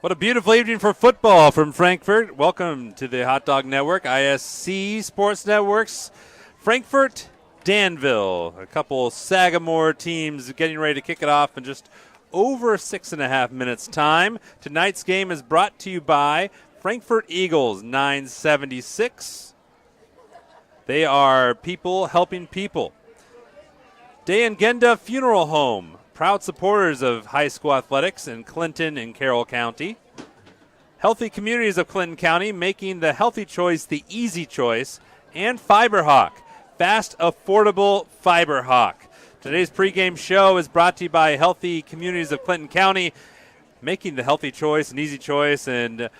What a beautiful evening for football from Frankfort. Welcome to the Hot Dog Network, ISC Sports Networks. Frankfort, Danville. A couple Sagamore teams getting ready to kick it off in just over 6.5 minutes time. Tonight's game is brought to you by Frankfort Eagles, 976. They are people helping people. Dayangenda Funeral Home, proud supporters of high school athletics in Clinton and Carroll County. Healthy Communities of Clinton County, making the healthy choice the easy choice. And Fiberhawk, fast, affordable Fiberhawk. Today's pregame show is brought to you by Healthy Communities of Clinton County, making the healthy choice an easy choice. And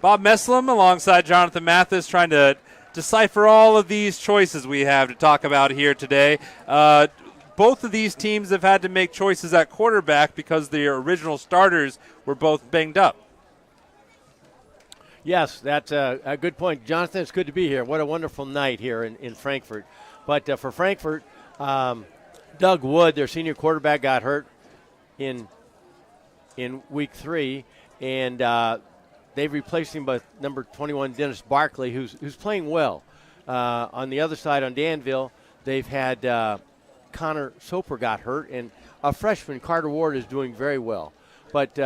Bob Meslam alongside Jonathan Mathis trying to decipher all of these choices we have to talk about here today. Both of these teams have had to make choices at quarterback because their original starters were both banged up. Yes, that's a good point. Jonathan, it's good to be here. What a wonderful night here in Frankfort. But for Frankfort, Doug Wood, their senior quarterback, got hurt in week 3, and they've replaced him by number 21, Dennis Barkley, who's playing well. On the other side, on Danville, they've had Connor Soper got hurt, and a freshman, Carter Ward, is doing very well. But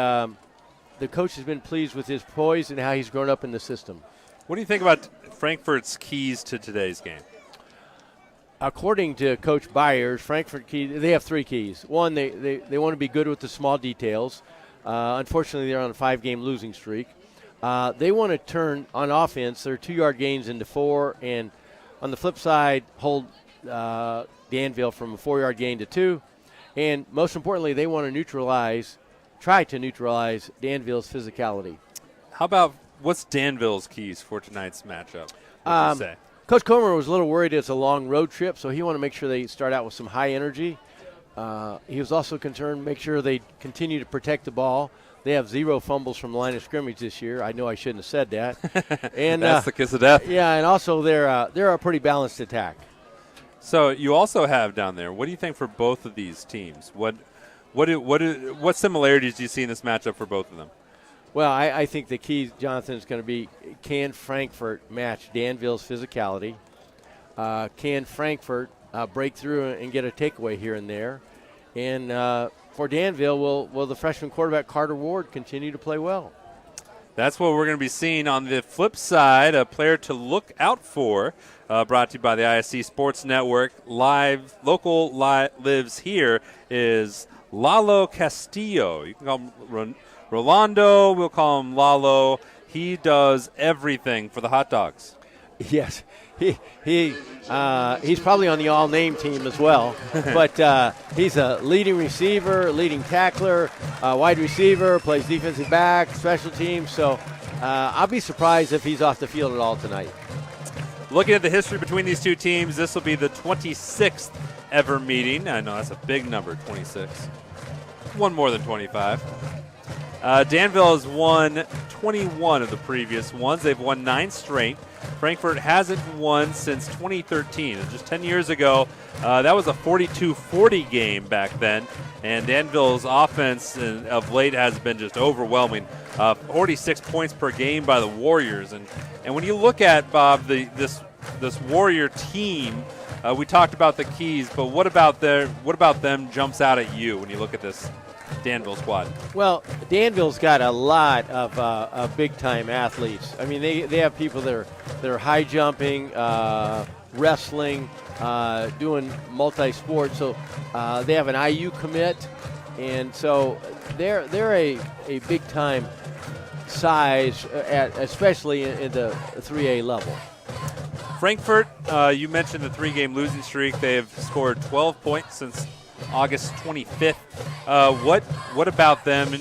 the coach has been pleased with his poise and how he's grown up in the system. What do you think about Frankfort's keys to today's game? According to Coach Byers, Frankfort they have 3 keys. One, they want to be good with the small details. Unfortunately, they're on a 5-game losing streak. They want to turn, on offense, their 2-yard gains into 4, and on the flip side, hold Danville from a 4-yard gain to 2. And most importantly, they want to try to neutralize Danville's physicality. How about what's Danville's keys for tonight's matchup? What would you say? Coach Comer was a little worried it's a long road trip, so he wanted to make sure they start out with some high energy. He was also concerned make sure they continue to protect the ball. They have 0 fumbles from the line of scrimmage this year. I know I shouldn't have said that. And that's the kiss of death. Yeah, and also they're a pretty balanced attack. So you also have down there. What do you think for both of these teams? What similarities do you see in this matchup for both of them? Well, I think the key, Jonathan, is going to be, can Frankfort match Danville's physicality? Can Frankfort break through and get a takeaway here and there? And for Danville, will the freshman quarterback Carter Ward continue to play well? That's what we're going to be seeing. On the flip side, a player to look out for, brought to you by the ISC Sports Network. Lives here is Lalo Castillo. You can call him Rolando. We'll call him Lalo. He does everything for the Hot Dogs. Yes, he's probably on the all-name team as well. But he's a leading receiver, leading tackler, wide receiver, plays defensive back, special teams. So I'll be surprised if he's off the field at all tonight. Looking at the history between these two teams, this will be the 26th ever meeting. I know that's a big number, 26. One more than 25. Danville has won 21 of the previous ones. They've won 9 straight. Frankfort hasn't won since 2013. And just 10 years ago, that was a 42-40 game back then. And Danville's offense of late has been just overwhelming. 46 points per game by the Warriors. And when you look at, Bob, this Warrior team, we talked about the keys, but what about them jumps out at you when you look at this Danville squad? Well, Danville's got a lot of big-time athletes. I mean, they have people that are high jumping, wrestling, doing multi-sport. So they have an IU commit, and so they're a big-time size, especially in the 3A level. Frankfort, you mentioned the 3-game losing streak. They have scored 12 points since August 25th. What about them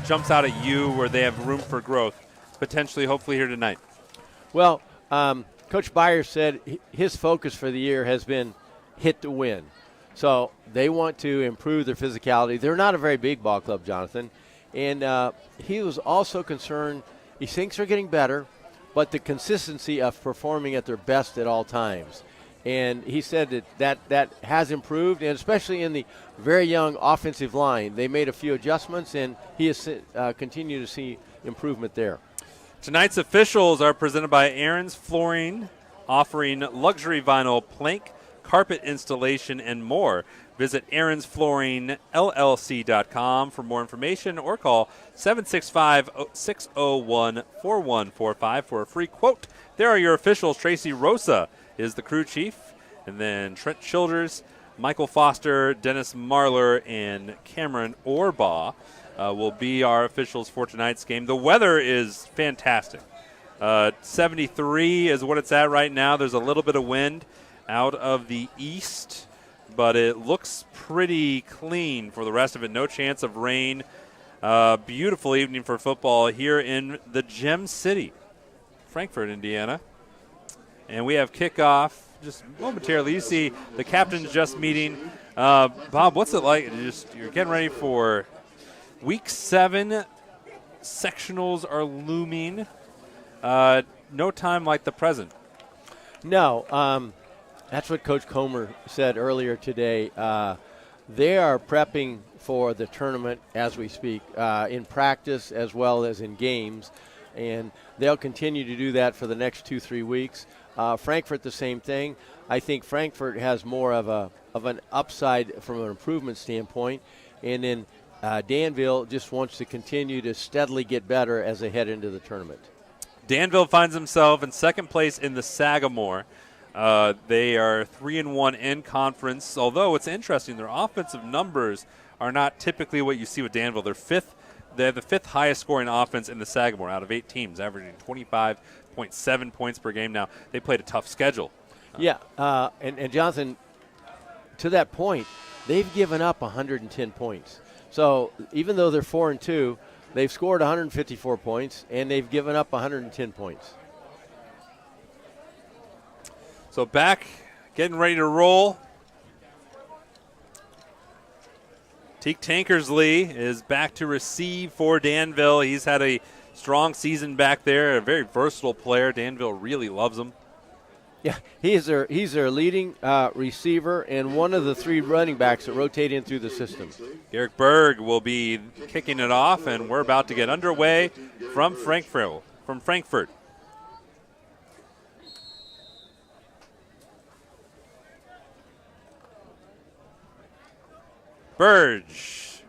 jumps out at you where they have room for growth, potentially, hopefully here tonight? Well, Coach Byers said his focus for the year has been hit to win. So they want to improve their physicality. They're not a very big ball club, Jonathan. And he was also concerned, he thinks they're getting better, but the consistency of performing at their best at all times. And he said that has improved, and especially in the very young offensive line. They made a few adjustments, and he has continued to see improvement there. Tonight's officials are presented by Aaron's Flooring, offering luxury vinyl plank, carpet installation, and more. Visit aaronsflooringllc.com for more information or call 765-601-4145 for a free quote. There are your officials. Tracy Rosa is the crew chief, and then Trent Childers, Michael Foster, Dennis Marler, and Cameron Orbaugh will be our officials for tonight's game. The weather is fantastic. 73 is what it's at right now. There's a little bit of wind out of the east, but it looks pretty clean for the rest of it. No chance of rain. Beautiful evening for football here in the Gem City, Frankfort, Indiana. And we have kickoff just momentarily. You see the captains just meeting. Bob, what's it like? You're getting ready for Week 7. Sectionals are looming. No time like the present. No. That's what Coach Comer said earlier today. They are prepping for the tournament as we speak, in practice as well as in games, and they'll continue to do that for the next 2-3 weeks. Frankfort, the same thing. I think Frankfort has more of an upside from an improvement standpoint, and then Danville just wants to continue to steadily get better as they head into the tournament. Danville finds himself in second place in the Sagamore. They are 3-1 in conference, although it's interesting, their offensive numbers are not typically what you see with Danville. They have the fifth highest scoring offense in the Sagamore out of 8 teams, averaging 25.7 points per game. Now, they played a tough schedule. And Jonathan, to that point, they've given up 110 points. So even though they're 4-2, they've scored 154 points, and they've given up 110 points. So back, getting ready to roll. Teak Tankersley is back to receive for Danville. He's had a strong season back there, a very versatile player. Danville really loves him. Yeah, he's their leading receiver and one of the 3 running backs that rotate in through the system. Garrick Berg will be kicking it off, and we're about to get underway from Frankfort. Burge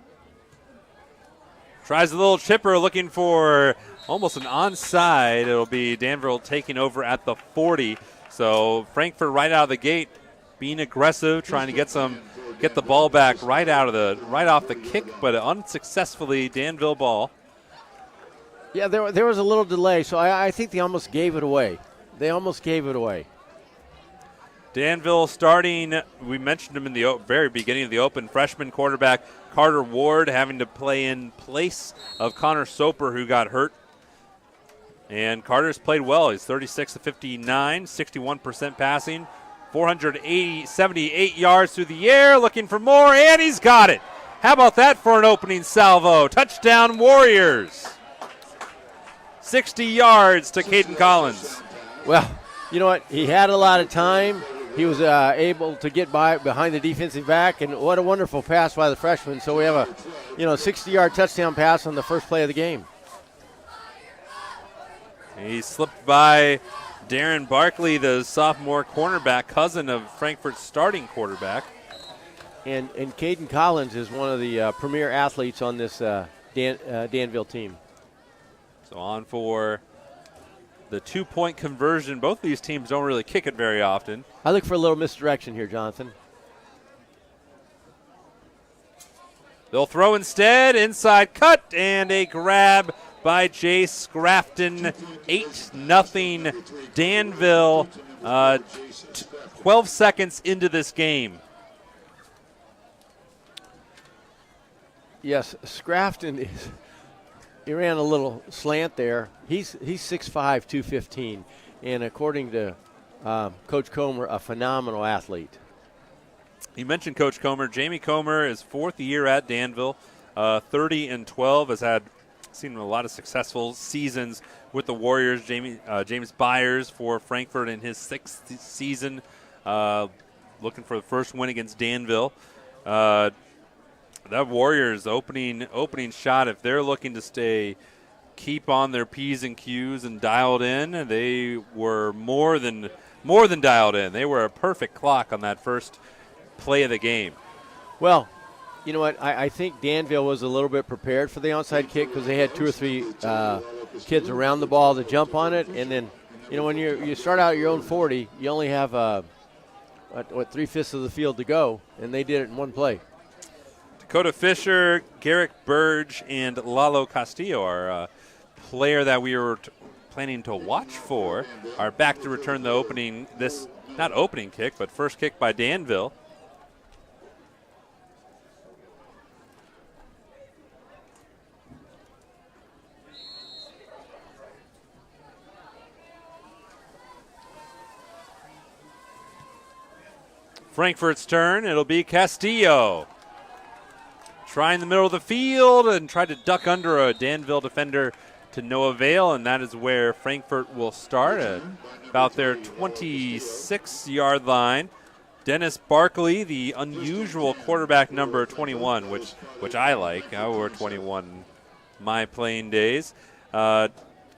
tries a little chipper, looking for almost an onside. It'll be Danville taking over at the 40. So Frankfort right out of the gate, being aggressive, trying to get the ball back right off the kick, but unsuccessfully. Danville ball. Yeah, there was a little delay, so I think they almost gave it away. Danville starting, we mentioned him in the very beginning of the open, freshman quarterback Carter Ward having to play in place of Connor Soper, who got hurt. And Carter's played well. He's 36 of 59, 61% passing, 478 yards through the air, looking for more, and he's got it. How about that for an opening salvo? Touchdown Warriors. 60 yards to Caden Collins. Well, you know what? He had a lot of time. He was able to get behind the defensive back, and what a wonderful pass by the freshman. So we have a 60-yard touchdown pass on the first play of the game. He slipped by Darren Barkley, the sophomore cornerback, cousin of Frankfort's starting quarterback. And Caden Collins is one of the premier athletes on this Danville team. So on for the 2-point conversion. Both of these teams don't really kick it very often. I look for a little misdirection here, Jonathan. They'll throw instead, inside cut, and a grab by Jace Grafton. 8-0 Danville. 12 seconds into this game. Yes, Scrafton he ran a little slant there. He's 6'5", 215, and according to Coach Comer, a phenomenal athlete. You mentioned Coach Comer. Jamie Comer is 4th year at Danville, 30-12, has seen a lot of successful seasons with the Warriors. James Byers for Frankfort in his 6th season. looking for the first win against Danville. That Warriors opening shot, if they're looking to keep on their P's and Q's and dialed in, they were more than dialed in. They were a perfect clock on that first play of the game. Well, you know what? I think Danville was a little bit prepared for the onside kick because they had 2 or 3 kids around the ball to jump on it. And then, when you start out your own 40, you only have 3/5 of the field to go, and they did it in one play. Dakota Fisher, Garrick Burge, and Lalo Castillo, our player that we were planning to watch for, are back to return the not opening kick, but first kick by Danville. Frankfort's turn. It'll be Castillo. Trying the middle of the field and tried to duck under a Danville defender to no avail, and that is where Frankfort will start at about their 26-yard line. Dennis Barkley, the unusual quarterback number 21, which I like. I wore 21 my playing days.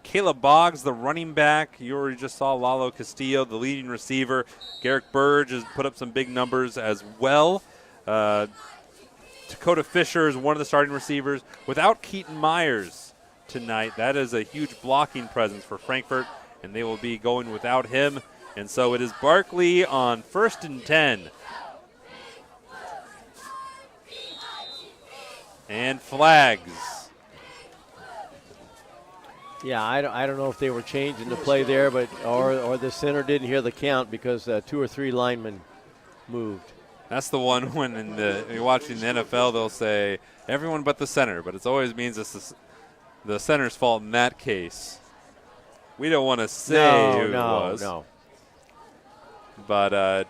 Caleb Boggs, the running back. You already just saw Lalo Castillo, the leading receiver. Garrick Burge has put up some big numbers as well. Dakota Fisher is one of the starting receivers. Without Keaton Myers tonight, that is a huge blocking presence for Frankfort, and they will be going without him. And so it is Barkley on 1st and 10. And flags. Yeah, I don't know if they were changing the play there, but or the center didn't hear the count because 2 or 3 linemen moved. That's the one when you're watching the NFL, they'll say everyone but the center, but it always means it's the center's fault in that case. We don't want to say who it was. No. But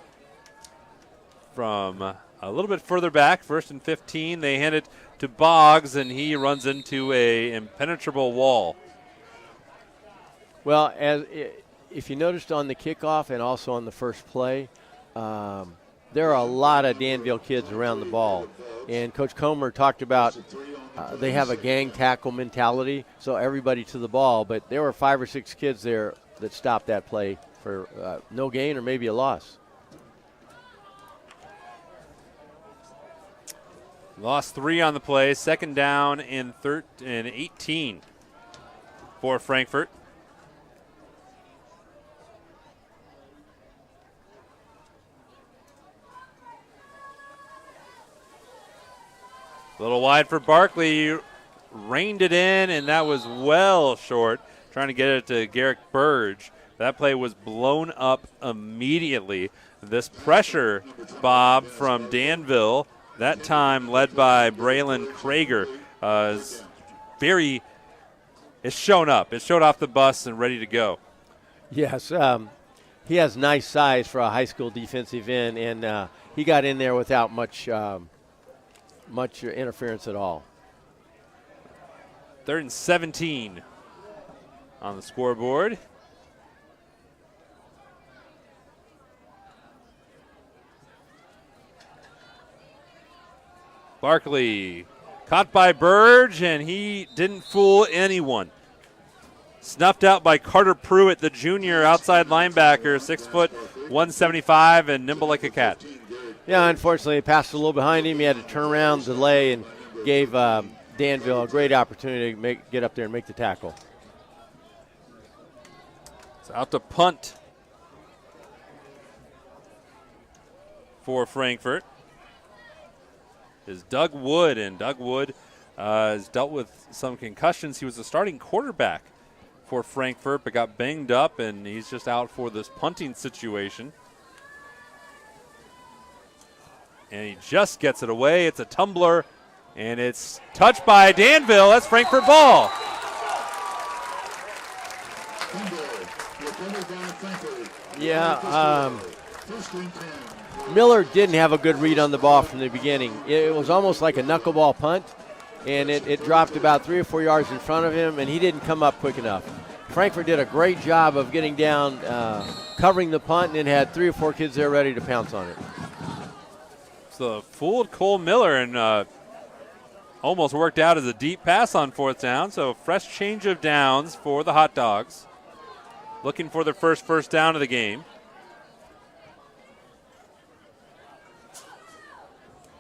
from a little bit further back, 1st and 15, they hand it to Boggs, and he runs into a impenetrable wall. Well, if you noticed on the kickoff and also on the first play, there are a lot of Danville kids around the ball. And Coach Comer talked about they have a gang tackle mentality, so everybody to the ball. But there were 5 or 6 kids there that stopped that play for no gain or maybe a loss. Lost 3 on the play. 2nd down and 18 for Frankfort. A little wide for Barkley. Reined it in, and that was well short. Trying to get it to Garrick Burge. That play was blown up immediately. This pressure, Bob, from Danville, that time led by Braylon Krager, is shown up. It showed off the bus and ready to go. Yes, he has nice size for a high school defensive end, and he got in there without much interference at all. 3rd and 17 on the scoreboard. Barkley caught by Burge, and he didn't fool anyone. Snuffed out by Carter Pruitt, the junior outside linebacker, 6 foot 175 and nimble like a cat. Yeah, unfortunately, he passed a little behind him. He had to turn around, delay, and gave Danville a great opportunity to get up there and make the tackle. It's out to punt for Frankfort is Doug Wood, and Doug Wood has dealt with some concussions. He was the starting quarterback for Frankfort, but got banged up, and he's just out for this punting situation. And he just gets it away. It's a tumbler, and it's touched by Danville. That's Frankfort ball. Yeah, Miller didn't have a good read on the ball from the beginning. It was almost like a knuckleball punt, and it dropped about 3 or 4 yards in front of him, and he didn't come up quick enough. Frankfort did a great job of getting down, covering the punt, and then had 3 or 4 kids there ready to pounce on it. So fooled Cole Miller and almost worked out as a deep pass on 4th down. So fresh change of downs for the Hot Dogs. Looking for their first down of the game.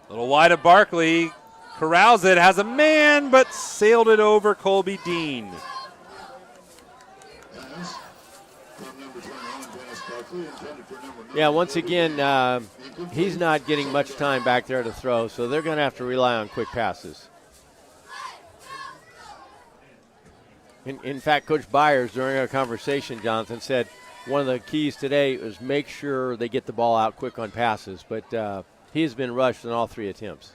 Little wide of Barkley. Corrals it, has a man, but sailed it over Colby Dean. Yeah, once again, he's not getting much time back there to throw, so they're going to have to rely on quick passes. In fact, Coach Byers, during our conversation, Jonathan, said one of the keys today is make sure they get the ball out quick on passes, but he has been rushed in all 3 attempts.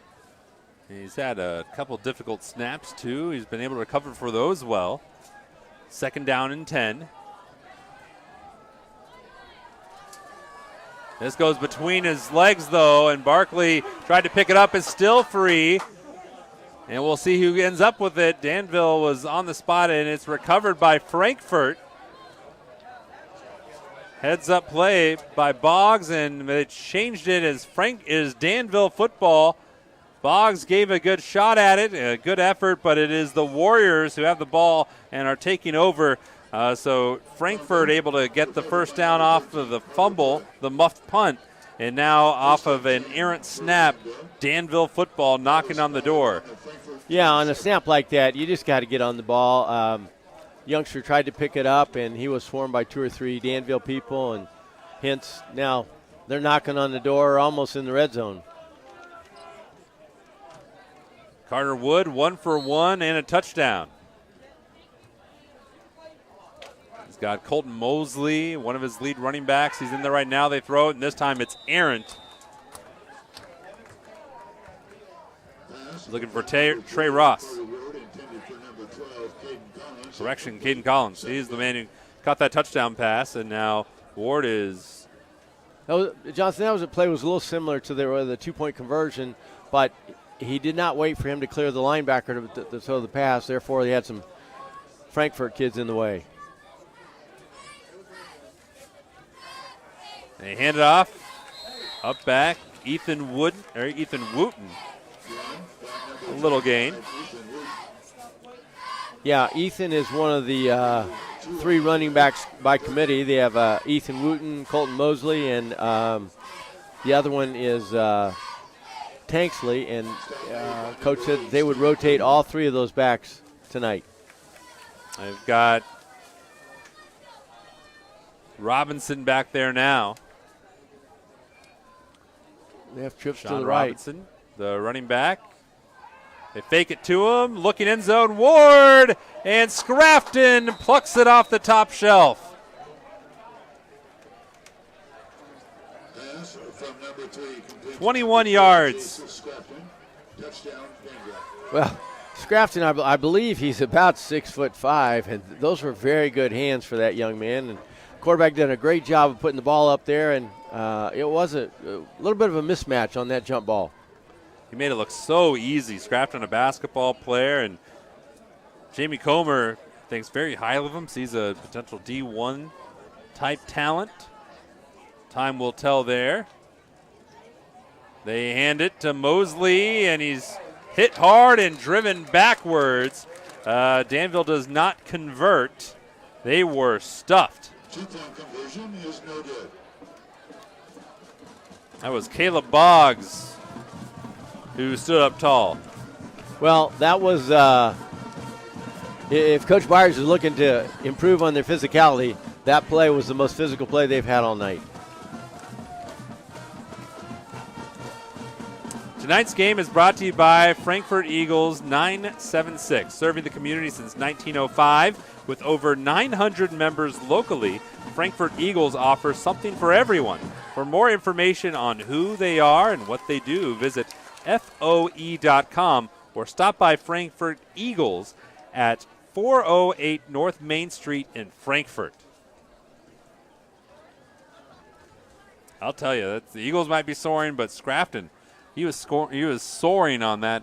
He's had a couple difficult snaps, too. He's been able to recover for those well. 2nd down and 10. This goes between his legs, though, and Barkley tried to pick it up. It's still free. And we'll see who ends up with it. Danville was on the spot, and it's recovered by Frankfort. Heads up play by Boggs, and they changed it as Danville football. Boggs gave a good shot at it, a good effort, but it is the Warriors who have the ball and are taking over. So Frankfort able to get the 1st down off of the fumble, the muffed punt, and now off of an errant snap, Danville football knocking on the door. Yeah, on a snap like that, you just got to get on the ball. Youngster tried to pick it up, and he was swarmed by 2 or 3 Danville people, and hence now they're knocking on the door almost in the red zone. Carter Wood, 1 for 1 and a touchdown. He's got Colton Mosley, one of his lead running backs. He's in there right now. They throw it, and this time it's errant. Looking for Trey Ross. Correction, Caden Collins. He's the man who caught that touchdown pass, and now Ward is. Johnson, that play was a little similar to the 2-point conversion, but he did not wait for him to clear the linebacker to throw the pass. Therefore, they had some Frankfort kids in the way. They hand it off. Up back, Ethan Wooten. A little gain. Yeah, Ethan is one of the 3 running backs by committee. They have Ethan Wooten, Colton Mosley, and the other one is Tanksley. And Coach said they would rotate all 3 of those backs tonight. I've got Robinson back there now. They have trips Sean to the right. Robinson, the running back. They fake it to him. Looking end zone. Ward and Scrafton plucks it off the top shelf. 21 yards. Well, Scrafton, I believe he's about 6'5", and those were very good hands for that young man. And the quarterback did a great job of putting the ball up there, and it was a little bit of a mismatch on that jump ball. He made it look so easy. Scrafton, a basketball player, and Jamie Comer thinks very highly of him, sees a potential D1 type talent. Time will tell there. They hand it to Mosley, and he's hit hard and driven backwards. Danville does not convert. They were stuffed. Conversion is no good. That was Caleb Boggs who stood up tall. Well, that was if Coach Byers is looking to improve on their physicality, that play was the most physical play they've had all night. Tonight's game is brought to you by Frankfort Eagles 976, serving the community since 1905. With over 900 members locally, Frankfort Eagles offers something for everyone. For more information on who they are and what they do, visit FOE.com or stop by Frankfort Eagles at 408 North Main Street in Frankfort. I'll tell you, the Eagles might be soaring, but Scrafton, he was soaring on that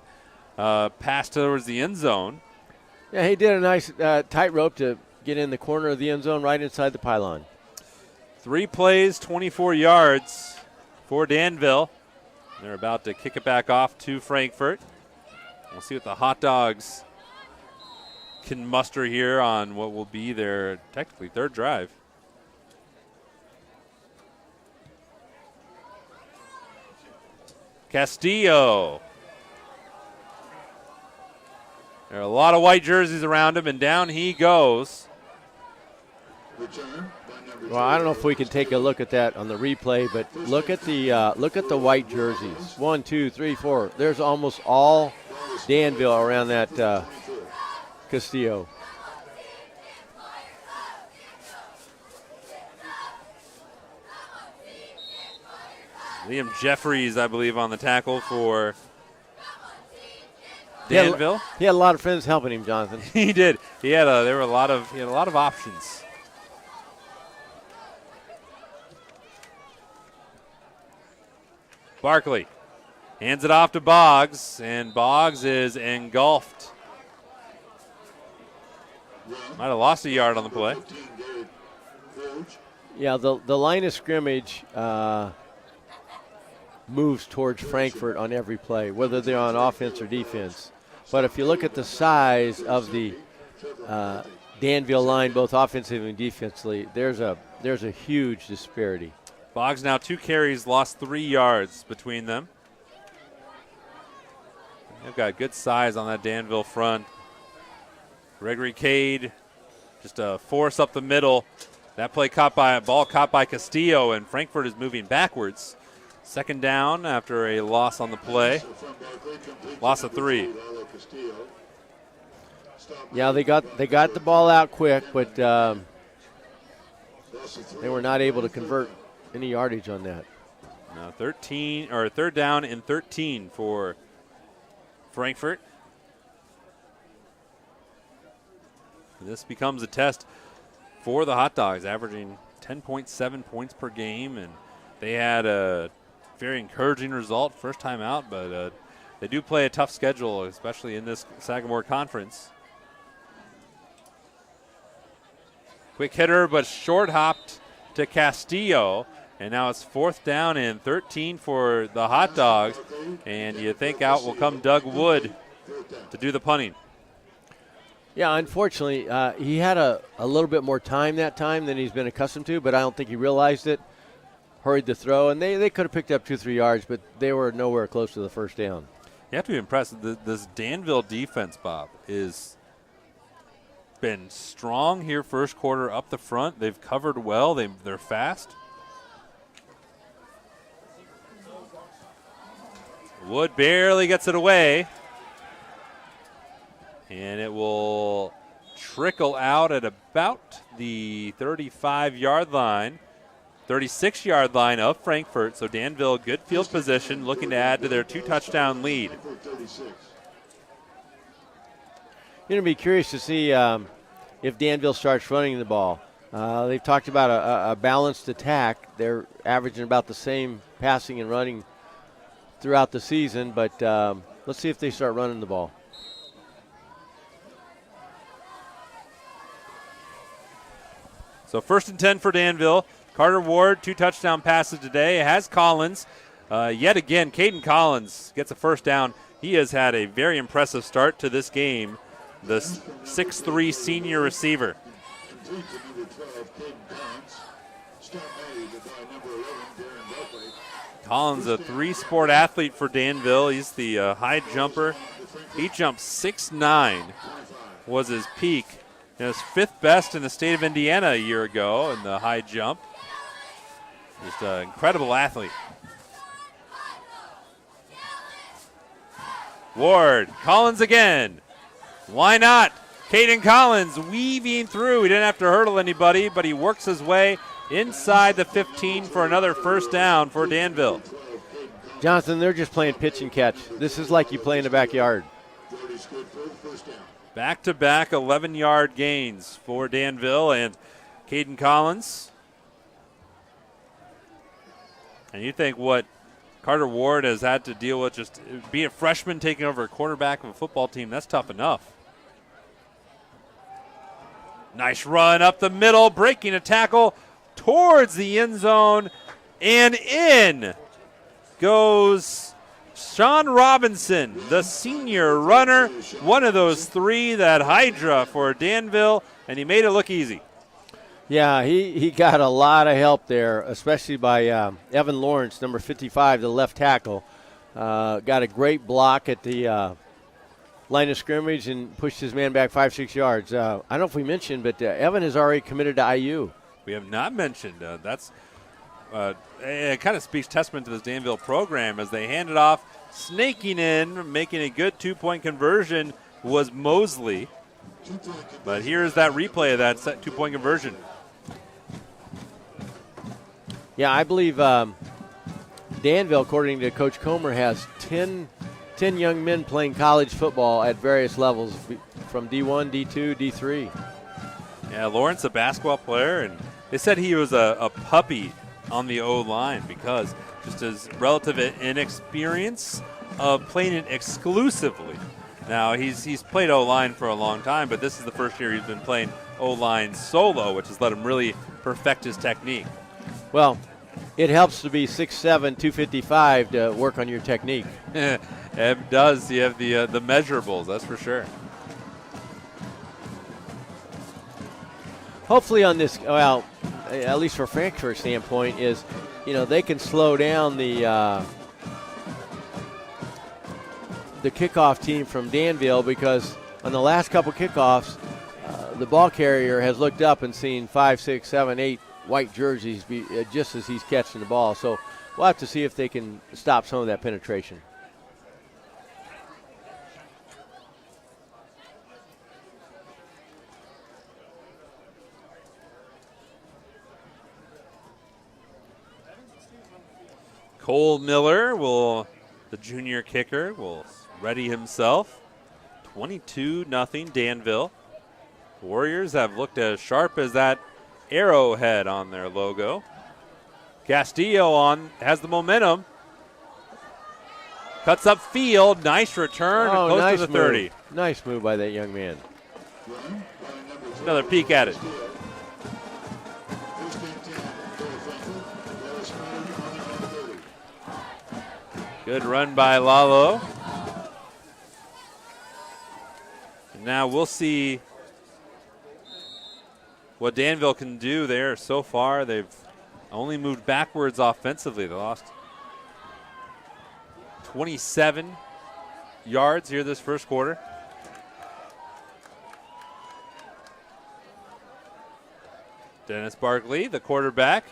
pass towards the end zone. Yeah, he did a nice tightrope to get in the corner of the end zone right inside the pylon. 3 plays, 24 yards for Danville. They're about to kick it back off to Frankfort. We'll see what the Hot Dogs can muster here on what will be their technically 3rd drive. Castillo. There are a lot of white jerseys around him, and down he goes. Well, I don't know if we can take a look at that on the replay, but look at the white jerseys. 1, 2, 3, 4. There's almost all Danville around that Castillo. Liam Jeffries, I believe, on the tackle for Danville. He had a lot of friends helping him, Jonathan. He did. He had a lot of options. Barkley hands it off to Boggs, and Boggs is engulfed. Might have lost a yard on the play. Yeah, the line of scrimmage moves towards Frankfort on every play, whether they're on offense or defense. But if you look at the size of the Danville line, both offensively and defensively, there's a huge disparity. Boggs now 2 carries, lost 3 yards between them. They've got good size on that Danville front. Gregory Cade just a force up the middle. That ball caught by Castillo, and Frankfort is moving backwards. 2nd down after a loss on the play. Loss of 3. Yeah, they got the ball out quick, but they were not able to convert any yardage on that. Now 3rd down and 13 for Frankfort. This becomes a test for the Hot Dogs, averaging 10.7 points per game, and they had a very encouraging result first time out, but they do play a tough schedule, especially in this Sagamore Conference. Quick hitter, but short hopped to Castillo, and now it's 4th down and 13 for the Hot Dogs, and you think out will come Doug Wood to do the punting. Yeah, unfortunately, he had a little bit more time that time than he's been accustomed to, but I don't think he realized it. Hurried the throw, and they could have picked up 2-3 yards, but they were nowhere close to the 1st down. You have to be impressed. This Danville defense, Bob, is been strong here first quarter up the front. They've covered well. They're fast. Wood barely gets it away. And it will trickle out at about the 35-yard line, 36-yard line of Frankfort. So Danville, good field position, looking to add to their 2-touchdown lead. You're going to be curious to see if Danville starts running the ball. They've talked about a balanced attack. They're averaging about the same passing and running throughout the season, but let's see if they start running the ball. So 1st and 10 for Danville. Carter Ward, 2 touchdown passes today. It has Collins. Yet again, Caden Collins gets a 1st down. He has had a very impressive start to this game, the 6'3" senior receiver. Collins, a 3-sport athlete for Danville. He's the high jumper. He jumped 6'9", was his peak. He was 5th best in the state of Indiana a year ago in the high jump. Just an incredible athlete. Ward, Collins again. Why not? Caden Collins weaving through. He didn't have to hurdle anybody, but he works his way inside the 15 for another 1st down for Danville. Jonathan, they're just playing pitch and catch. This is like you play in the backyard. Back-to-back 11-yard gains for Danville and Caden Collins. And you think what Carter Ward has had to deal with, just being a freshman taking over a quarterback of a football team, that's tough enough. Nice run up the middle, breaking a tackle towards the end zone, and in goes Sean Robinson, the senior runner, one of those three, that Hydra for Danville, and he made it look easy. Yeah, he got a lot of help there, especially by Evan Lawrence, number 55, the left tackle. Got a great block at the line of scrimmage and pushed his man back 5-6 yards. I don't know if we mentioned, but Evan is already committed to IU. We have not mentioned. It kind of speaks testament to this Danville program as they hand it off. Snaking in, making a good 2-point conversion was Mosley. But here's that replay of that 2-point conversion. Yeah, I believe Danville, according to Coach Comer, has 10 young men playing college football at various levels, from D1, D2, D3. Yeah, Lawrence, a basketball player, and they said he was a puppy on the O-line because just his relative inexperience of playing it exclusively. Now, he's played O-line for a long time, but this is the first year he's been playing O-line solo, which has let him really perfect his technique. Well, it helps to be 6'7", 255 to work on your technique. It does. You have the measurables, that's for sure. Hopefully on this, well, at least for Frankfort's standpoint, is, they can slow down the kickoff team from Danville, because on the last couple kickoffs, the ball carrier has looked up and seen 5, 6, 7, 8 white jerseys just as he's catching the ball. So we'll have to see if they can stop some of that penetration. Cole Miller, the junior kicker, will ready himself. 22-0 Danville. Warriors have looked as sharp as that arrowhead on their logo. Castillo has the momentum. Cuts up field. Nice return. Close nice to the 30. Move. Nice move by that young man. Another peek at it. Good run by Lalo. And now we'll see what Danville can do there. So far, they've only moved backwards offensively. They lost 27 yards here this first quarter. Dennis Barkley, the quarterback,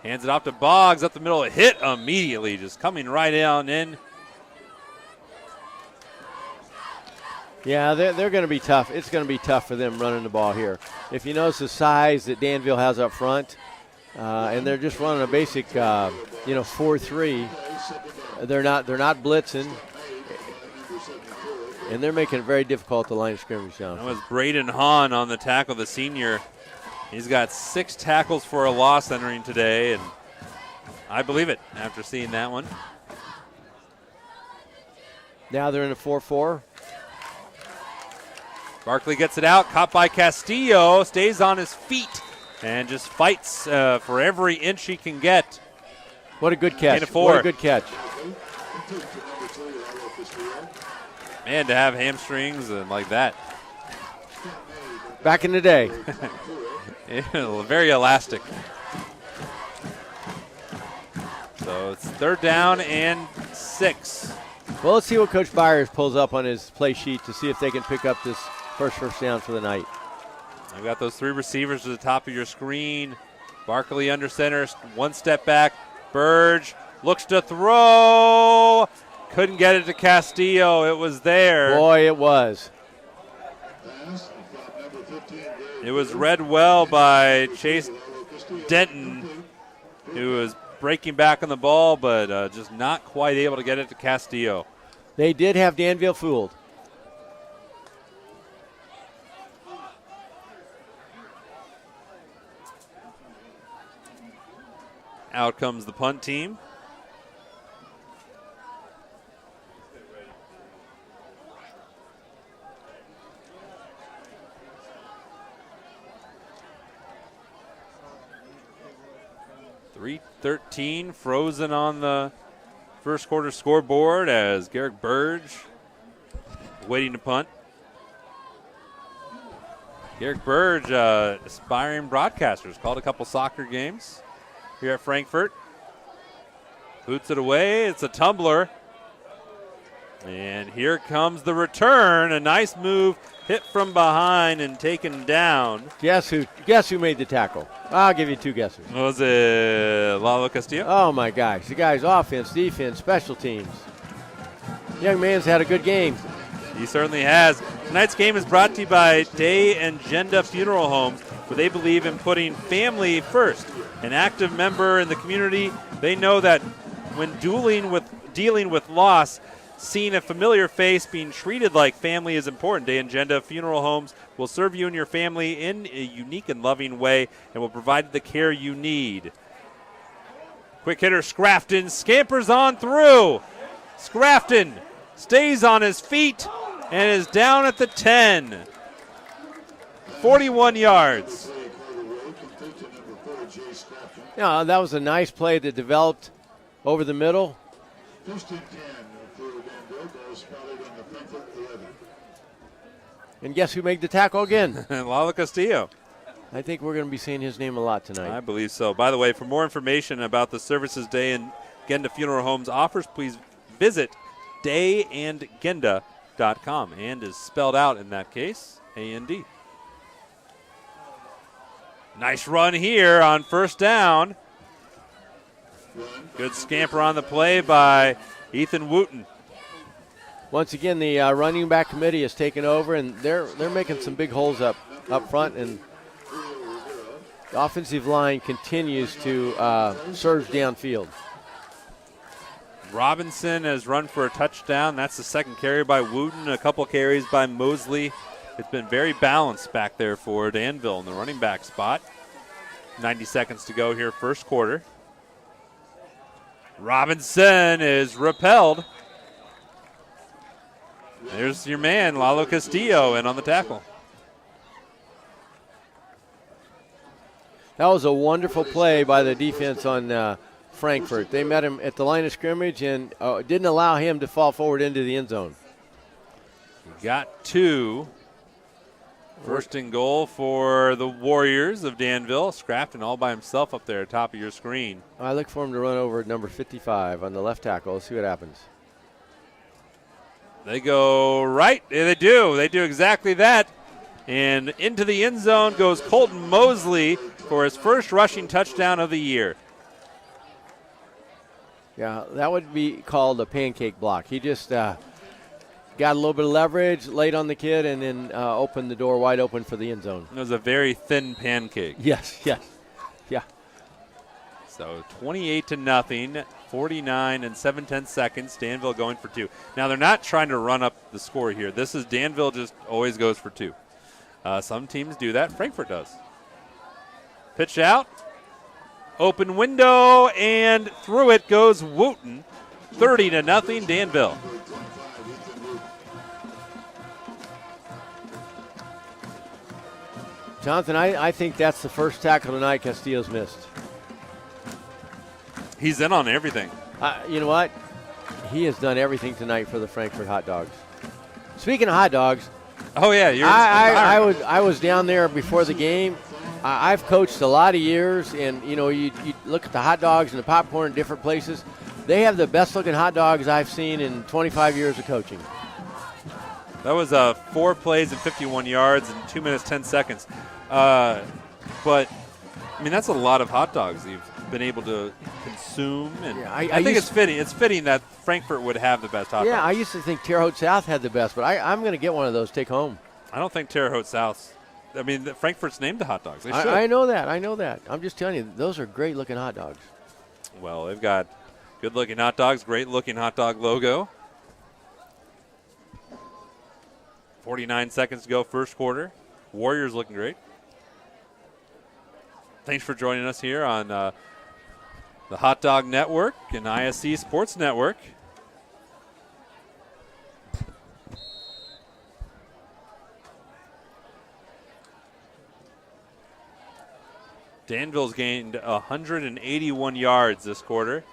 hands it off to Boggs up the middle. Hit immediately, just coming right down in. Yeah, they're going to be tough. It's going to be tough for them running the ball here. If you notice the size that Danville has up front, and they're just running a basic, 4-3. They're not blitzing, and they're making it very difficult to line of scrimmage down. That was Braden Hahn on the tackle, the senior. He's got 6 tackles for a loss entering today, and I believe it after seeing that one. Now they're in a 4-4. Barkley gets it out, caught by Castillo, stays on his feet, and just fights for every inch he can get. What a good catch. What What a good catch. Man, to have hamstrings and like that. Back in the day. Very elastic. So it's 3rd down and 6. Well, let's see what Coach Byers pulls up on his play sheet to see if they can pick up this first down for the night. I've got those 3 receivers at the top of your screen. Barkley under center, 1 step back. Burge looks to throw. Couldn't get it to Castillo. It was there. Boy, it was. It was read well by Chase Denton, who was breaking back on the ball, but just not quite able to get it to Castillo. They did have Danville fooled. Out comes the punt team. 3:13 frozen on the first quarter scoreboard as Garrick Burge waiting to punt. Garrick Burge, aspiring broadcasters, called a couple soccer games here at Frankfort. Boots it away. It's a tumbler. And here comes the return. A nice move, hit from behind and taken down. Guess who made the tackle? I'll give you two guesses. Was it Lalo Castillo? Oh, my gosh. The guy's offense, defense, special teams. Young man's had a good game. He certainly has. Tonight's game is brought to you by Day and Genda Funeral Homes, where they believe in putting family first. An active member in the community, they know that when dealing with loss, seeing a familiar face being treated like family is important. Day and Genda Funeral Homes will serve you and your family in a unique and loving way and will provide the care you need. Quick hitter Scrafton scampers on through. Scrafton stays on his feet and is down at the 10. 41 yards. Yeah, that was a nice play that developed over the middle. First and 10 for Danville. Ball spotted on the Frankfort 11. And guess who made the tackle again? Lalo Castillo. I think we're going to be saying his name a lot tonight. I believe so. By the way, for more information about the services Day and Genda Funeral Homes offers, please visit dayandgenda.com. And is spelled out in that case, A-N-D. Nice run here on first down. Good scamper on the play by Ethan Wooten. Once again, the running back committee has taken over, and they're making some big holes up front, and the offensive line continues to surge downfield. Robinson has run for a touchdown. That's the second carry by Wooten, a couple carries by Mosley. It's been very balanced back there for Danville in the running back spot. 90 seconds to go here, first quarter. Robinson is repelled. There's your man, Lalo Castillo, in on the tackle. That was a wonderful play by the defense on Frankfort. They met him at the line of scrimmage and didn't allow him to fall forward into the end zone. Got two. First and goal for the Warriors of Danville. Scrafton all by himself up there, top of your screen. I look for him to run over number 55 on the left tackle. Let's see what happens. They go right. Yeah, they do. They do exactly that. And into the end zone goes Colton Mosley for his first rushing touchdown of the year. Yeah, that would be called a pancake block. He just got a little bit of leverage, laid on the kid, and then opened the door wide open for the end zone. It was a very thin pancake. Yes. Yeah. So 28-0, 49 and 7/10 seconds. Danville going for two. Now they're not trying to run up the score here. This is Danville just always goes for two. Some teams do that. Frankfort does. Pitch out. Open window, and through it goes Wooten. 30-0 Danville. Jonathan, I think that's the first tackle tonight Castillo's missed. He's in on everything. You know what? He has done everything tonight for the Frankfort Hot Dogs. Speaking of hot dogs, oh yeah, I was down there before the game. I've coached a lot of years, and you look at the hot dogs and the popcorn in different places. They have the best looking hot dogs I've seen in 25 years of coaching. That was 4 plays and 51 yards in 2 minutes 10 seconds. But I mean that's a lot of hot dogs you've been able to consume, and yeah, I think it's fitting. It's fitting that Frankfort would have the best hot dogs. Yeah, I used to think Terre Haute South had the best, but I'm going to get one of those take home. I don't think Terre Haute South. I mean, Frankfort's named the hot dogs. They should. I know that. I'm just telling you, those are great looking hot dogs. Well, they've got good looking hot dogs, great looking hot dog logo. 49 seconds to go, first quarter. Warriors looking great. Thanks for joining us here on the Hot Dog Network and ISC Sports Network. Danville's gained 181 yards this quarter.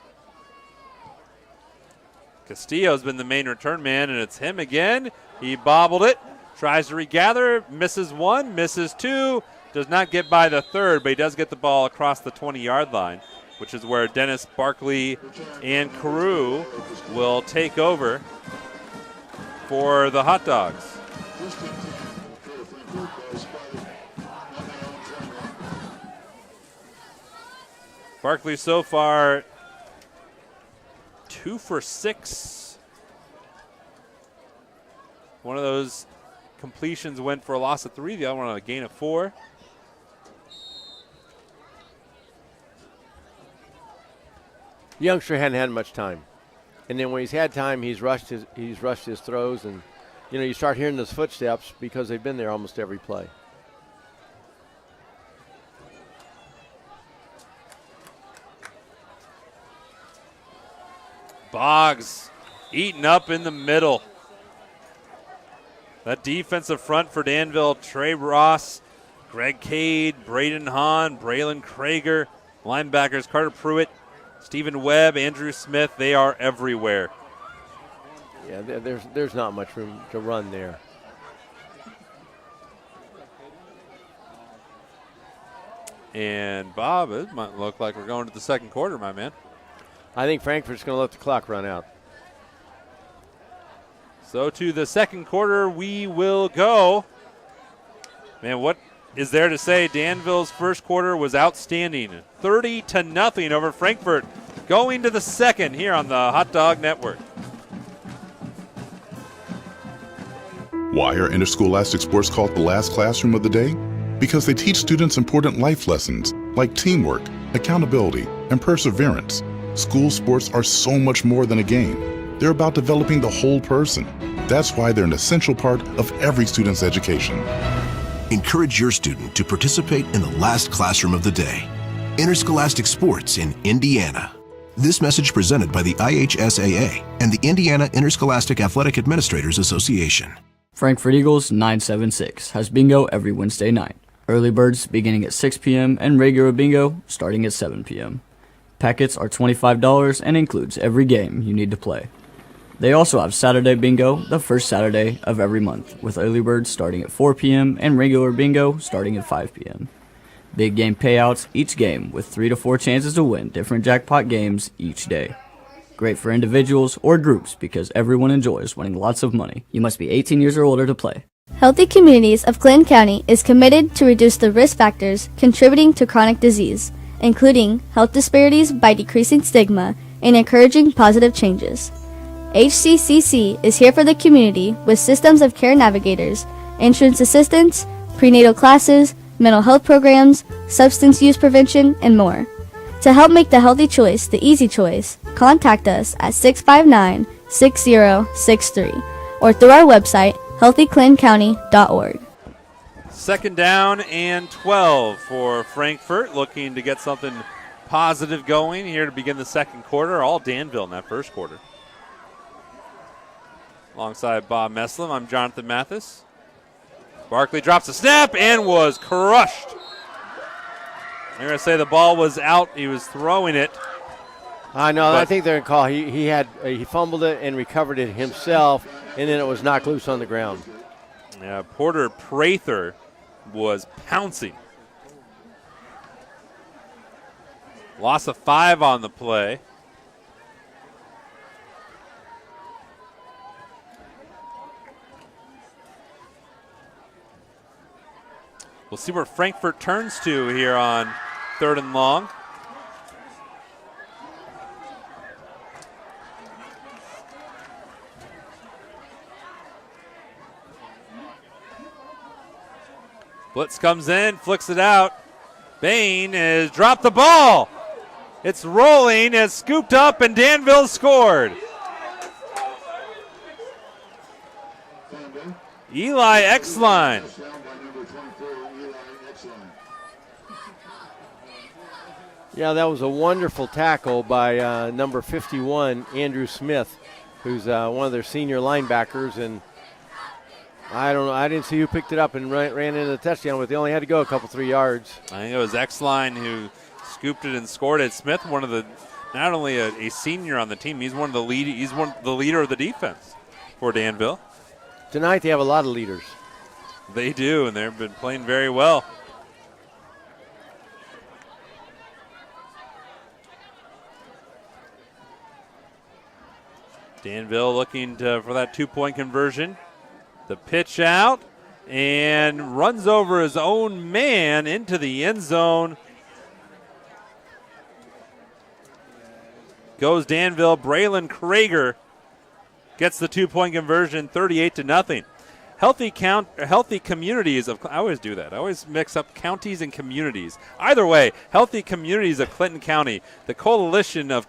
Castillo's been the main return man, and it's him again. He bobbled it, tries to regather, misses one, misses two, does not get by the third, but he does get the ball across the 20-yard line, which is where Dennis, Barkley, and Carew will take over for the Hot Dogs. Barkley so far 2 for 6. One of those completions went for a loss of 3, the other one on a gain of 4. The youngster hadn't had much time. And then when he's had time, he's rushed his throws, and you start hearing those footsteps because they've been there almost every play. Boggs eaten up in the middle. That defensive front for Danville, Trey Ross, Greg Cade, Braden Hahn, Braylon Krager, linebackers Carter Pruitt, Stephen Webb, Andrew Smith, they are everywhere. Yeah, there's not much room to run there. And Bob, it might look like we're going to the second quarter, my man. I think Frankfort's going to let the clock run out. So to the second quarter we will go. Man, what is there to say? Danville's first quarter was outstanding. 30-0 over Frankfort. Going to the second here on the Hot Dog Network. Why are interscholastic sports called the last classroom of the day? Because they teach students important life lessons like teamwork, accountability, and perseverance. School sports are so much more than a game. They're about developing the whole person. That's why they're an essential part of every student's education. Encourage your student to participate in the last classroom of the day. Interscholastic sports in Indiana. This message presented by the IHSAA and the Indiana Interscholastic Athletic Administrators Association. Frankfort Eagles 976 has bingo every Wednesday night. Early birds beginning at 6 p.m. and regular bingo starting at 7 p.m. Packets are $25 and includes every game you need to play. They also have Saturday bingo the first Saturday of every month, with early birds starting at 4 p.m. and regular bingo starting at 5 p.m. Big game payouts each game with 3 to 4 chances to win different jackpot games each day. Great for individuals or groups because everyone enjoys winning lots of money. You must be 18 years or older to play. Healthy Communities of Clinton County is committed to reduce the risk factors contributing to chronic disease, including health disparities by decreasing stigma and encouraging positive changes. HCCC is here for the community with systems of care navigators, insurance assistance, prenatal classes, mental health programs, substance use prevention, and more. To help make the healthy choice the easy choice, contact us at 659-6063 or through our website, healthyclintoncounty.org. Second down and 12 for Frankfort, looking to get something positive going here to begin the second quarter. All Danville in that first quarter. Alongside Bob Meslin, I'm Jonathan Mathis. Barkley drops a snap and was crushed. They're going to say the ball was out. He was throwing it. I know. I think they're going to call. He fumbled it and recovered it himself, and then it was knocked loose on the ground. Yeah, Porter Prather was pouncing. Loss of 5 on the play. We'll see where Frankfort turns to here on 3rd and long. Blitz comes in, flicks it out. Bain has dropped the ball. It's rolling, it's scooped up, and Danville scored. Eli Exline. Yeah, that was a wonderful tackle by number 51, Andrew Smith, who's one of their senior linebackers. And I don't know. I didn't see who picked it up and ran into the touchdown with. They only had to go a couple, 3 yards. I think it was X-Line who scooped it and scored it. Smith, not only a senior on the team, he's the leader of the defense for Danville. Tonight they have a lot of leaders. They do, and they've been playing very well. Danville looking for that 2-point conversion. The pitch out and runs over his own man into the end zone. Goes Danville. Braylon Krager gets the 2-point conversion, 38-0. Healthy communities of, I always do that. I always mix up counties and communities. Either way, Healthy Communities of Clinton County, the coalition is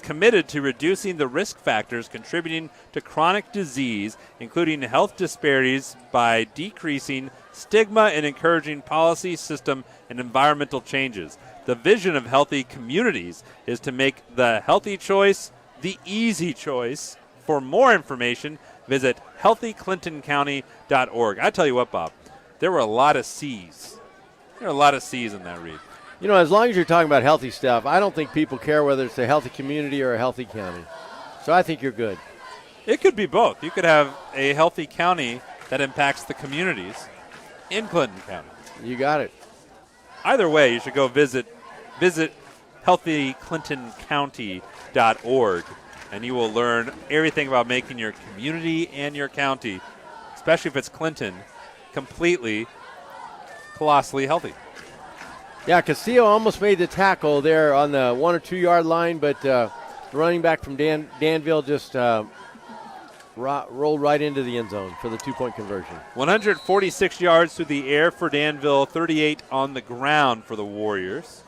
committed to reducing the risk factors contributing to chronic disease, including health disparities, by decreasing stigma and encouraging policy, system, and environmental changes. The vision of Healthy Communities is to make the healthy choice the easy choice. For more information, visit healthyclintoncounty.org. I tell you what, Bob, there were a lot of C's. There were a lot of C's in that read. You know, as long as you're talking about healthy stuff, I don't think people care whether it's a healthy community or a healthy county. So I think you're good. It could be both. You could have a healthy county that impacts the communities in Clinton County. You got it. Either way, you should go visit healthyclintoncounty.org, and you will learn everything about making your community and your county, especially if it's Clinton, completely, colossally healthy. Yeah, Castillo almost made the tackle there on the 1 or 2 yard line, but the running back from Danville just rolled right into the end zone for the 2-point conversion. 146 yards through the air for Danville, 38 on the ground for the Warriors.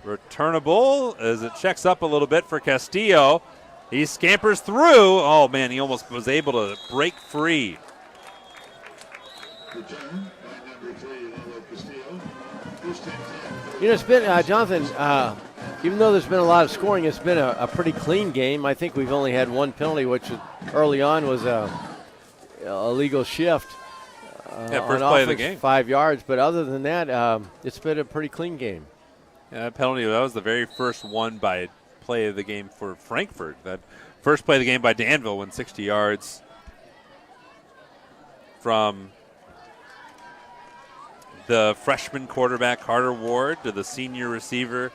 Returnable as it checks up a little bit for Castillo. He scampers through. Oh, man, he almost was able to break free. Return by number 3, Lalo Castillo. First and 10. You know, it's been, Jonathan, even though there's been a lot of scoring, it's been a pretty clean game. I think we've only had one penalty, which early on was a illegal shift. First play of the game. 5 yards, but other than that, it's been a pretty clean game. Yeah, that penalty, that was the very first one by play of the game for Frankfort. That first play of the game by Danville went 60 yards from the freshman quarterback Carter Ward to the senior receiver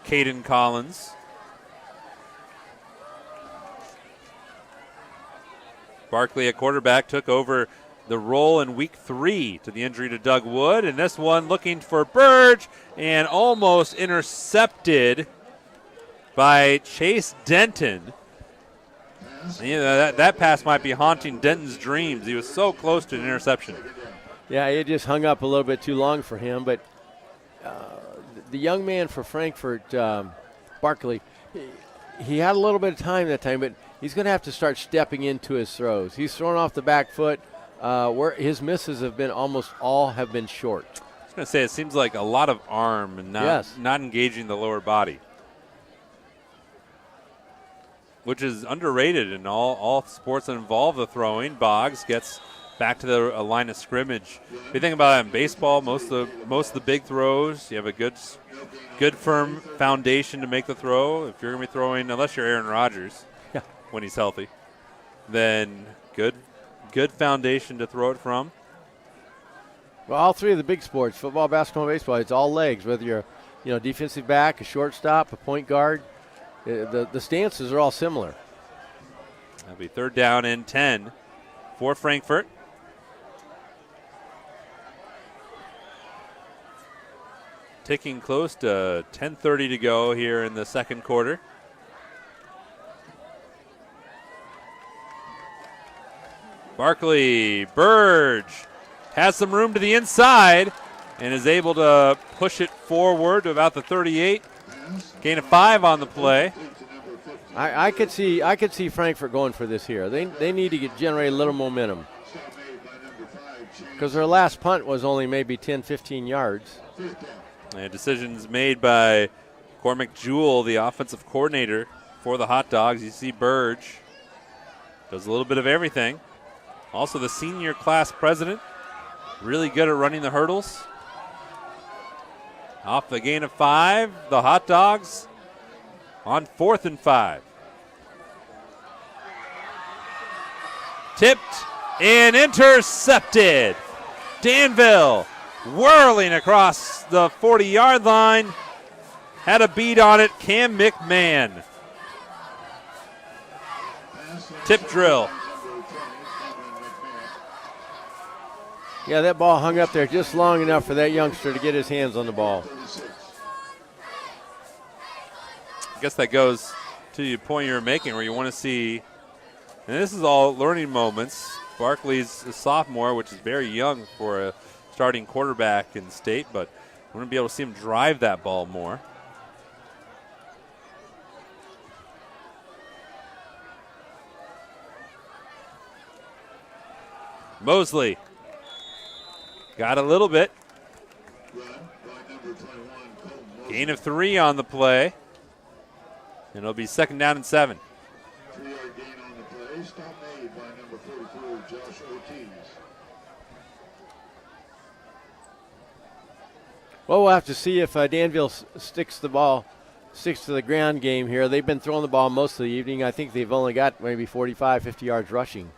Caden Collins. Barkley at quarterback took over the role in week 3 to the injury to Doug Wood, and this one looking for Burge and almost intercepted by Chase Denton. You know, that pass might be haunting Denton's dreams. He was so close to an interception. Yeah, it just hung up a little bit too long for him, but the young man for Frankfort, Barkley, he had a little bit of time that time, but he's going to have to start stepping into his throws. He's thrown off the back foot. Where his misses have been almost all have been short. I was going to say, it seems like a lot of arm and not engaging the lower body, which is underrated in all sports that involve the throwing. Boggs gets back to the line of scrimmage. If you think about it in baseball, most of the big throws, you have a good firm foundation to make the throw. If you're going to be throwing, unless you're Aaron Rodgers, when he's healthy, then good foundation to throw it from. Well, all three of the big sports, football, basketball, and baseball, it's all legs, whether you're defensive back, a shortstop, a point guard. The stances are all similar. That'll be 3rd down and 10 for Frankfort. Ticking close to 10:30 to go here in the second quarter. Barkley, Burge has some room to the inside and is able to push it forward to about the 38. Gain of 5 on the play. I could see Frankfort going for this here. They need to generate a little momentum because their last punt was only maybe 10, 15 yards. And decisions made by Cormac Jewell, the offensive coordinator for the Hot Dogs. You see Burge does a little bit of everything. Also the senior class president, really good at running the hurdles. Off the gain of 5, the Hot Dogs on 4th and 5. Tipped and intercepted. Danville whirling across the 40-yard line. Had a beat on it, Cam McMahon. Tip drill. Yeah, that ball hung up there just long enough for that youngster to get his hands on the ball. I guess that goes to the point you were making where you want to see, and this is all learning moments. Barkley's a sophomore, which is very young for a starting quarterback in state, but we want to be able to see him drive that ball more. Mosley got a little bit. Gain of 3 on the play. And it'll be 2nd down and 7. 3-yard gain on the play. Stop made by number 44, Josh Ortiz. Well, we'll have to see if Danville sticks to the ground game here. They've been throwing the ball most of the evening. I think they've only got maybe 45, 50 yards rushing.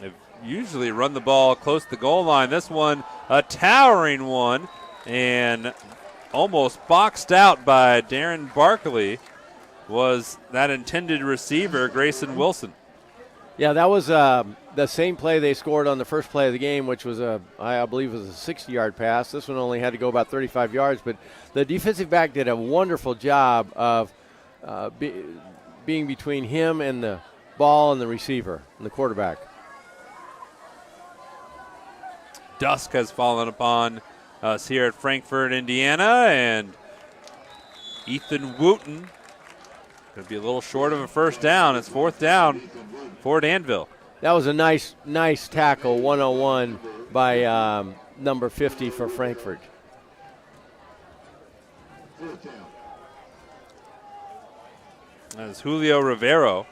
They've usually run the ball close to the goal line. This one, a towering one, and almost boxed out by Darren Barkley was that intended receiver, Grayson Wilson. Yeah, that was the same play they scored on the first play of the game, which was I believe was a 60-yard pass. This one only had to go about 35 yards, but the defensive back did a wonderful job of being between him and the ball and the receiver and the quarterback. Dusk has fallen upon us here at Frankfort, Indiana, and Ethan Wooten going to be a little short of a first down. It's 4th down for Danville. That was a nice tackle, 101 by number 50 for Frankfort. That's Julio Rivero.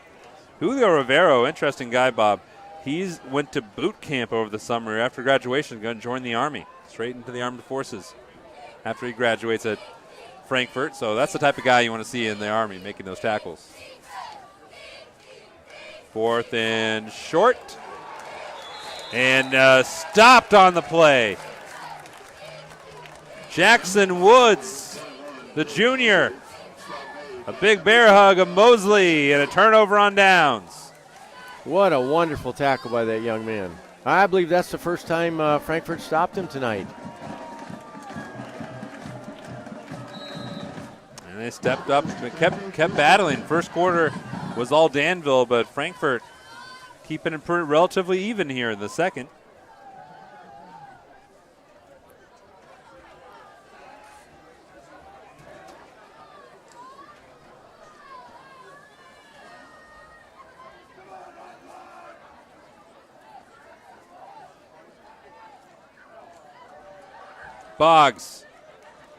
Julio Rivero, interesting guy, Bob. He's went to boot camp over the summer. After graduation, going to join the Army, straight into the Armed Forces after he graduates at Frankfort. So that's the type of guy you want to see in the Army, making those tackles. 4th and short. And stopped on the play. Jackson Woods, the junior. A big bear hug of Mosley and a turnover on downs. What a wonderful tackle by that young man. I believe that's the first time Frankfort stopped him tonight. And they stepped up and kept battling. First quarter was all Danville, but Frankfort keeping it relatively even here in the second. Boggs.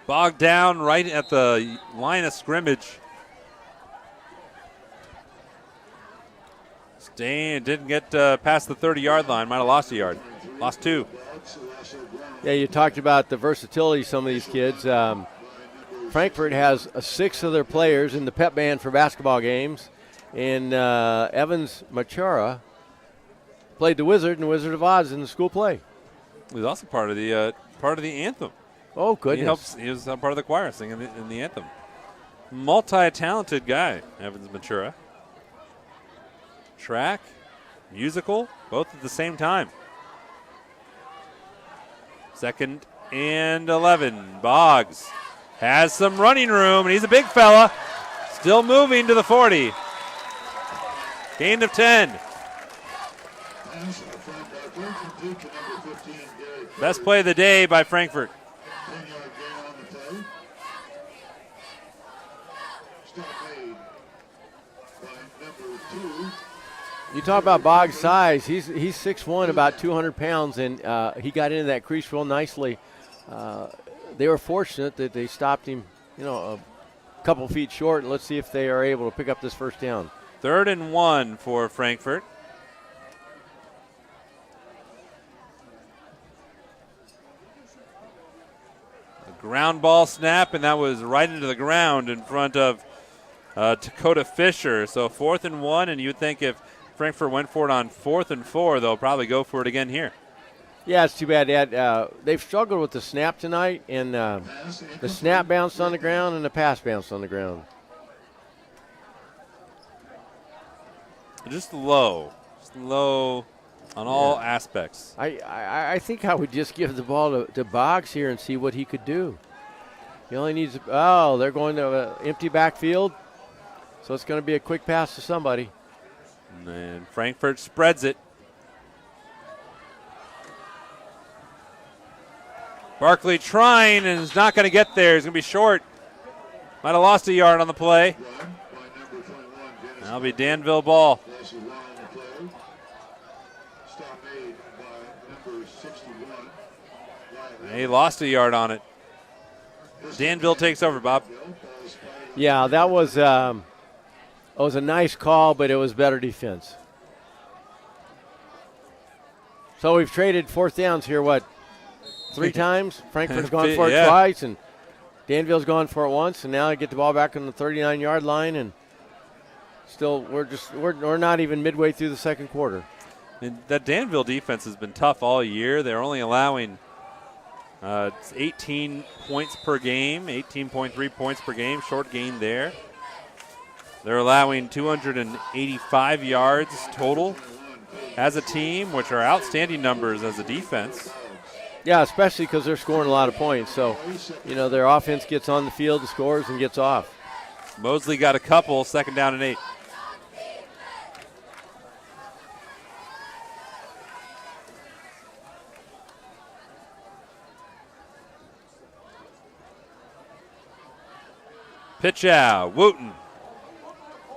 Bogged down right at the line of scrimmage. Didn't get past the 30-yard line. Might have lost a yard. Lost 2. Yeah, you talked about the versatility of some of these kids. Frankfort has 6 of their players in the pep band for basketball games. And Evans Machura played the Wizard and the Wizard of Oz in the school play. He was also part of the anthem. Oh, goodness. He was part of the choir singing in the anthem. Multi-talented guy, Evans Machura. Track, musical, both at the same time. 2nd and 11. Boggs has some running room, and he's a big fella. Still moving to the 40. Gain of 10. Best play of the day by Frankfort. You talk about Boggs' size. He's 6'1", about 200 pounds, and he got into that crease real nicely. they were fortunate that they stopped him, a couple feet short. And let's see if they are able to pick up this first down. 3rd and 1 for Frankfort. A ground ball snap, and that was right into the ground in front of Dakota Fisher. So 4th and 1, and you'd think if Frankfort went for it on 4th and 4, they'll probably go for it again here. Yeah, it's too bad, Dad. They've struggled with the snap tonight, and the snap bounced on the ground and the pass bounced on the ground. Just low on all aspects. I think I would just give the ball to Boggs here and see what he could do. He only needs – they're going to an empty backfield, so it's going to be a quick pass to somebody. And Frankfort spreads it. Barkley trying and is not going to get there. He's going to be short. Might have lost a yard on the play. That'll be Danville ball. He lost a yard on it. Danville takes over, Bob. Yeah, that was a nice call, but it was better defense. So we've traded 4th downs here, 3 times? Frankfurt's gone for it twice, and Danville's gone for it once, and now I get the ball back on the 39-yard line, and still we're not even midway through the second quarter. And that Danville defense has been tough all year. They're only allowing 18 points per game, 18.3 points per game, short gain there. They're allowing 285 yards total as a team, which are outstanding numbers as a defense. Yeah, especially because they're scoring a lot of points. So, their offense gets on the field, scores, and gets off. Mosley got a couple, 2nd down and 8. Pitch out, Wooten.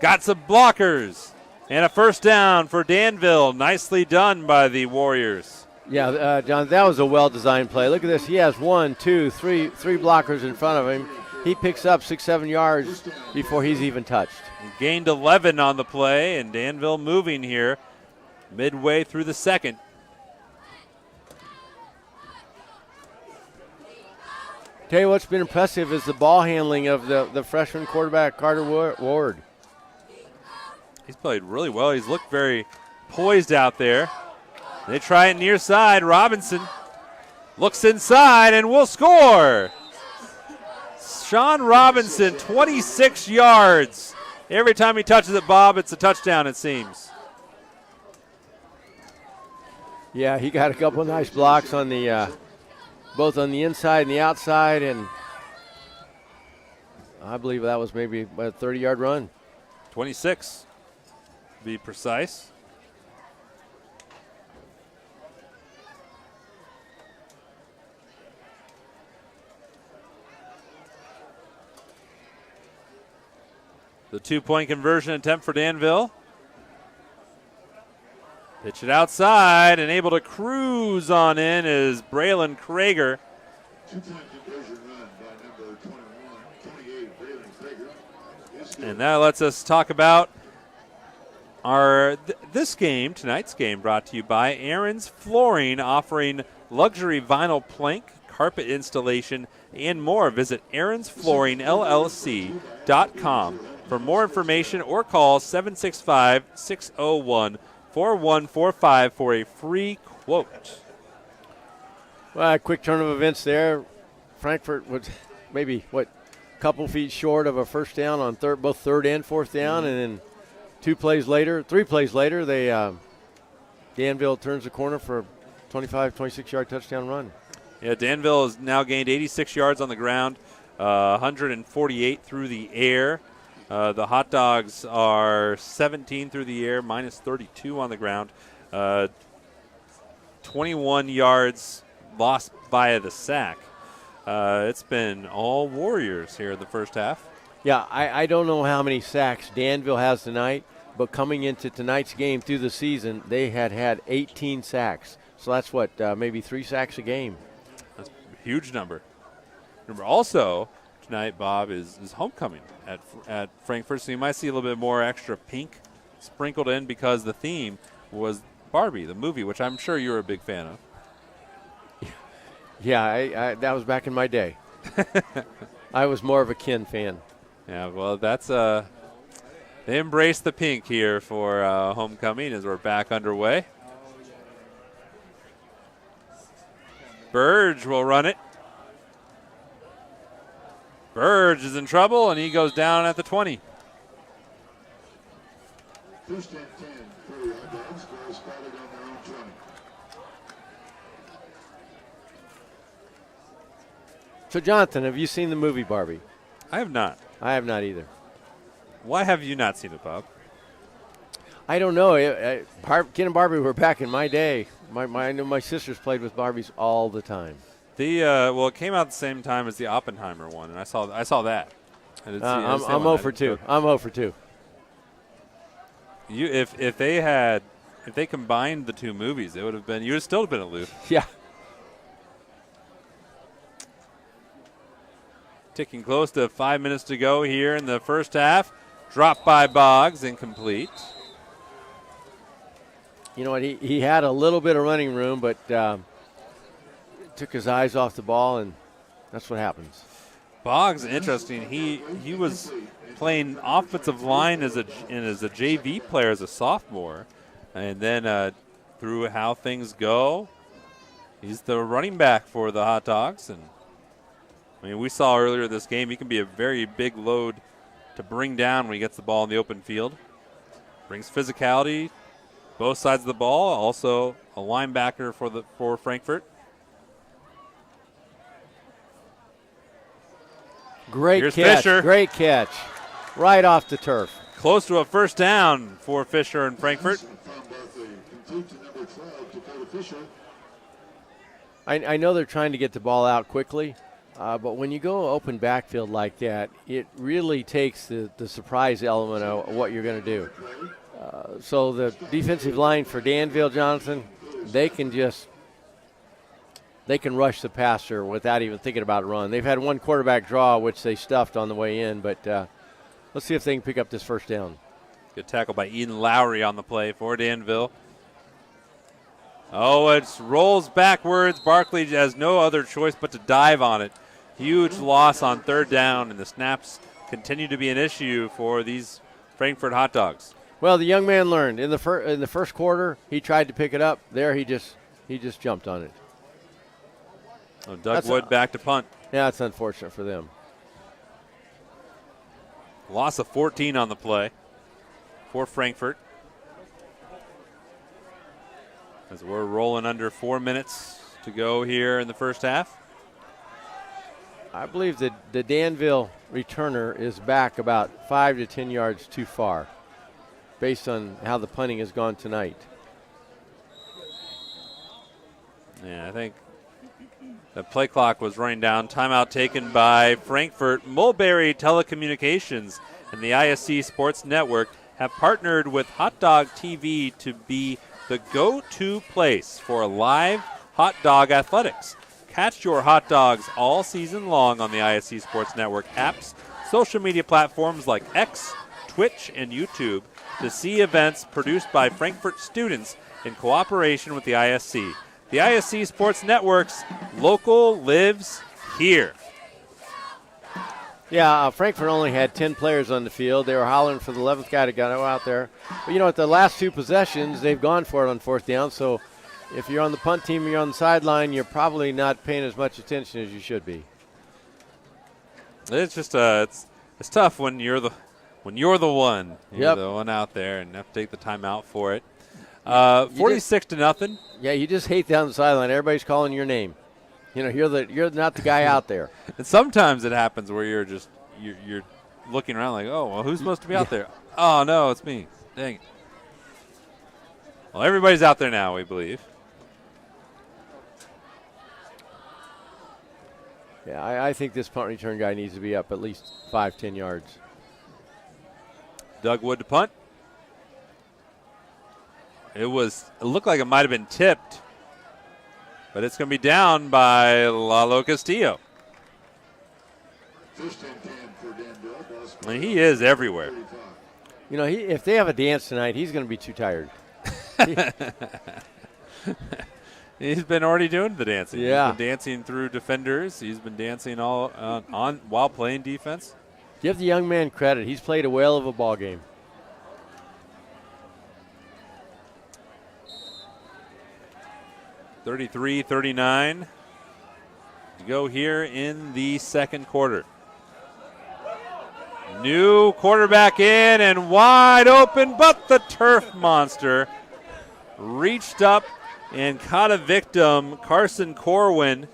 Got some blockers. And a first down for Danville. Nicely done by the Warriors. Yeah, John, that was a well-designed play. Look at this. He has 1, 2, 3 blockers in front of him. He picks up 6-7 yards before he's even touched. He gained 11 on the play, and Danville moving here midway through the second. Tell you what's been impressive is the ball handling of the freshman quarterback, Carter Ward. He's played really well. He's looked very poised out there. They try it near side. Robinson looks inside and will score. Sean Robinson, 26 yards. Every time he touches it, Bob, it's a touchdown, it seems. Yeah, he got a couple of nice blocks on the both on the inside and the outside, and I believe that was maybe a 30-yard run. 26, to be precise. The 2-point conversion attempt for Danville. Pitch it outside and able to cruise on in is Braylon Krager. 2-point conversion run by number 28, Braylon Krager. And that lets us talk about our this game, tonight's game, brought to you by Aaron's Flooring, offering luxury vinyl plank, carpet installation, and more. Visit aaronsflooringllc.com for more information or call 765-601-4145 for a free quote. Well, a quick turn of events there. Frankfort was maybe, a couple feet short of a first down on both third and fourth down, and then 3 plays later, they Danville turns the corner for a 25, 26-yard touchdown run. Yeah, Danville has now gained 86 yards on the ground, 148 through the air. The Hot Dogs are 17 through the air, minus 32 on the ground. 21 yards lost via the sack. It's been all Warriors here in the first half. Yeah, I don't know how many sacks Danville has tonight, but coming into tonight's game through the season, they had 18 sacks. So that's maybe 3 sacks a game. That's a huge number. Remember, also tonight, Bob, is homecoming at Frankfort, so you might see a little bit more extra pink sprinkled in because the theme was Barbie, the movie, which I'm sure you're a big fan of. Yeah, I that was back in my day. I was more of a Ken fan. Yeah, well, that's they embrace the pink here for homecoming as we're back underway. Burge will run it. Burge is in trouble, and he goes down at the 20. First and 10 for the Hot Dogs. Goal spotted on their own 20. So, Jonathan, have you seen the movie Barbie? I have not. I have not either. Why have you not seen it, Bob? I don't know. Ken and Barbie were back in my day. I know my sisters played with Barbies all the time. Well, it came out at the same time as the Oppenheimer one, and I saw that. I'm 0 for 2. I'm 0 for 2. If they combined the two movies, it would have been, you would still have been aloof. Yeah. Ticking close to 5 minutes to go here in the first half. Dropped by Boggs, incomplete. You know what? He had a little bit of running room, but took his eyes off the ball, and that's what happens. Boggs, interesting. He was playing offensive line as a JV player as a sophomore, and then through how things go, he's the running back for the Hot Dogs. And I mean, we saw earlier this game he can be a very big load to bring down when he gets the ball in the open field. Brings physicality, both sides of the ball. Also a linebacker for Frankfort. Great Here's catch. Fisher. Great catch. Right off the turf. Close to a first down for Fisher and Frankfort. Found both a complete to number 12, Dakota Fisher. I know they're trying to get the ball out quickly, but when you go open backfield like that, it really takes the surprise element of what you're going to do. So the defensive line for Danville, Jonathan, they can rush the passer without even thinking about a run. They've had one quarterback draw, which they stuffed on the way in, but let's see if they can pick up this first down. Good tackle by Eden Lowry on the play for Danville. Oh, it rolls backwards. Barkley has no other choice but to dive on it. Huge loss on third down, and the snaps continue to be an issue for these Frankfort Hot Dogs. Well, the young man learned. In the first quarter, he tried to pick it up. There, he just jumped on it. Oh, Doug Wood back to punt. Yeah, it's unfortunate for them. Loss of 14 on the play for Frankfort. As we're rolling under 4 minutes to go here in the first half. I believe that the Danville returner is back about 5 to 10 yards too far based on how the punting has gone tonight. Yeah, I think the play clock was running down. Timeout taken by Frankfort. Mulberry Telecommunications and the ISC Sports Network have partnered with Hot Dog TV to be the go-to place for live hot dog athletics. Catch your hot dogs all season long on the ISC Sports Network apps, social media platforms like X, Twitch, and YouTube to see events produced by Frankfort students in cooperation with the ISC. The ISC Sports Network's local lives here. Yeah, Frankfort only had 10 players on the field. They were hollering for the 11th guy to go out there. But, you know, at the last two possessions, they've gone for it on fourth down. So if you're on the punt team or you're on the sideline, you're probably not paying as much attention as you should be. It's just it's tough when you're the one. You're Yep. the one out there and have to take the timeout for it. 46 to nothing. Yeah, you just hate down the sideline. Everybody's calling your name. You know, you're not the guy out there. And sometimes it happens where you're just you're looking around like, oh, well, who's supposed to be out there? Oh no, it's me. Dang it. Well, everybody's out there now, we believe. Yeah, I think this punt return guy needs to be up at least 5-10 yards. Doug Wood to punt. It looked like it might have been tipped, but it's going to be down by Lalo Castillo. First and 10 for Danville. Ball I spotted mean, he is everywhere. 35. You know, if they have a dance tonight, he's going to be too tired. He's been already doing the dancing. Yeah. He's been dancing through defenders. He's been dancing all on while playing defense. Give the young man credit. He's played a whale of a ball game. (33-39) to go here in the second quarter. New quarterback in and wide open, but the turf monster reached up and caught a victim, Carson Corwin,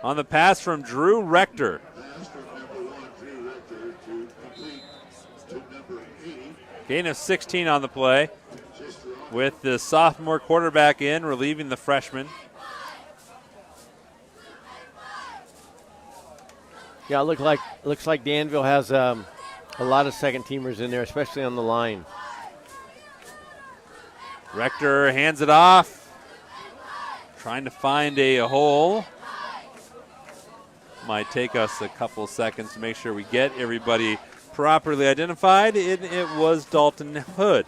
on the pass from Drew Rector. Pass from number 1, Drew Rector, to complete to number 80. Gain of 16 on the play, Just wrong. with the sophomore quarterback in, relieving the freshman. Yeah, looks like Danville has a lot of second teamers in there, especially on the line. Rector hands it off, trying to find a hole. Might take us a couple seconds to make sure we get everybody properly identified. It was Dalton Hood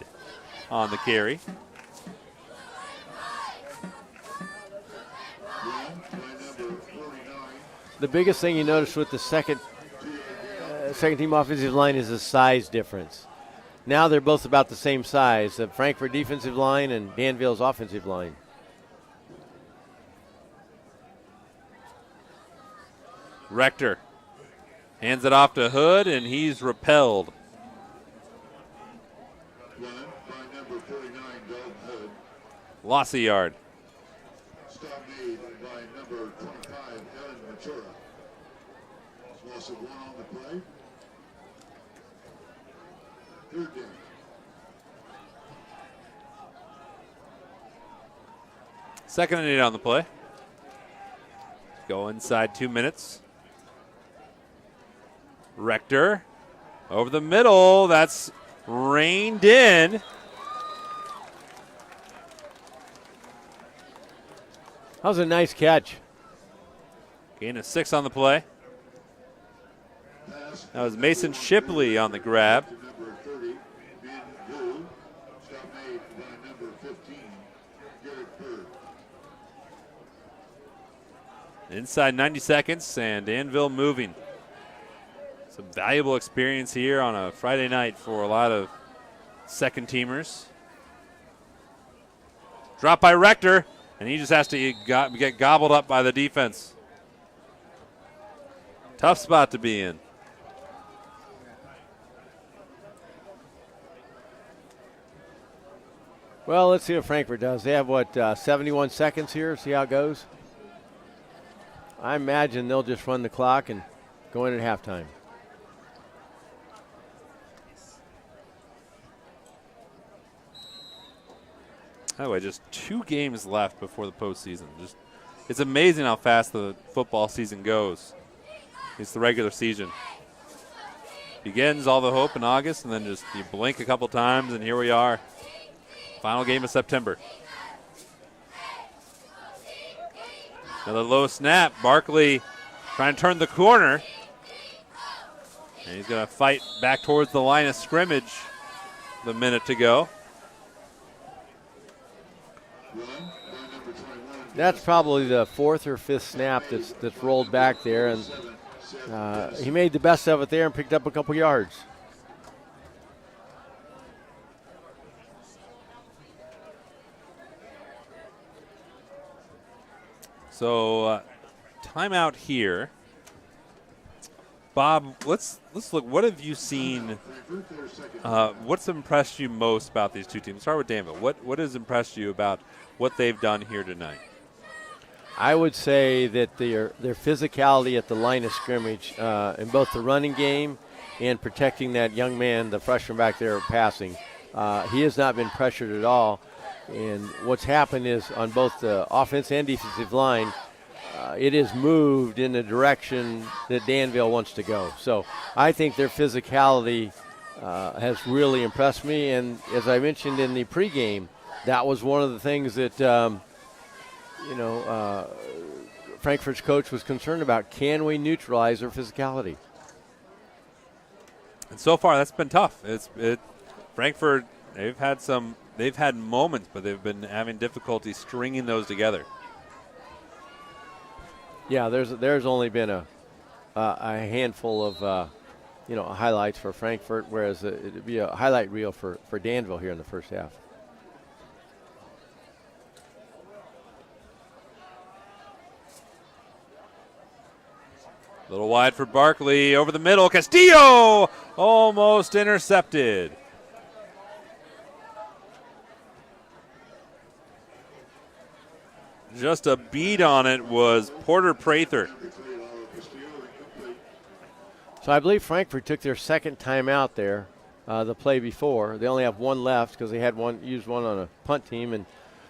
on the carry. Run by number 49. The biggest thing you notice with the second team offensive line is the size difference. Now they're both about the same size, the Frankfort defensive line and Danville's offensive line. Rector hands it off to Hood, and he's repelled. Run by number 49, Dalton Hood. Loss a yard. Stop made by number 25, Ellen Matura. Loss of 1 on the play. Third down. Second and 8 on the play. Go inside 2 minutes. Rector over the middle. That's reined in. That was a nice catch. Gain of 6 on the play. Pass That was Mason Shipley on the grab. to number 30, Ben Wu. Stop made by number 15, Garrett Bird. Inside 90 seconds, and Danville moving. Some valuable experience here on a Friday night for a lot of second teamers. Drop by Rector, and he just has to get gobbled up by the defense. Tough spot to be in. Well, let's see what Frankfort does. They have, 71 seconds here? See how it goes? I imagine they'll just run the clock and go in at halftime. Anyway, just 2 games left before the postseason. It's amazing how fast the football season goes. It's the regular season. Begins all the hope in August, and then just you blink a couple times, and here we are. Final game of September. Another low snap. Barkley trying to turn the corner. And he's going to fight back towards the line of scrimmage. The minute to go. Run by number 21. That's probably the 4th or 5th snap that's rolled back there, and he made the best of it there and picked up a couple yards. So, timeout here. Bob, let's look. What have you seen? What's impressed you most about these two teams? Start with Danville. What has impressed you about what they've done here tonight? I would say that their physicality at the line of scrimmage in both the running game and protecting that young man, the freshman back there passing, he has not been pressured at all. And what's happened is on both the offense and defensive line, it is moved in the direction that Danville wants to go. So I think their physicality has really impressed me. And as I mentioned in the pregame, that was one of the things that, Frankfort's coach was concerned about. Can we neutralize their physicality? And so far, that's been tough. Frankfort, they've had moments, but they've been having difficulty stringing those together. Yeah, there's only been a handful of highlights for Frankfort, whereas it'd be a highlight reel for Danville here in the first half. A little wide for Barkley, over the middle. Castillo almost intercepted. Just a beat on it was Porter Prather. So I believe Frankfort took their second timeout there, the play before. They only have one left because they had used one on a punt team, and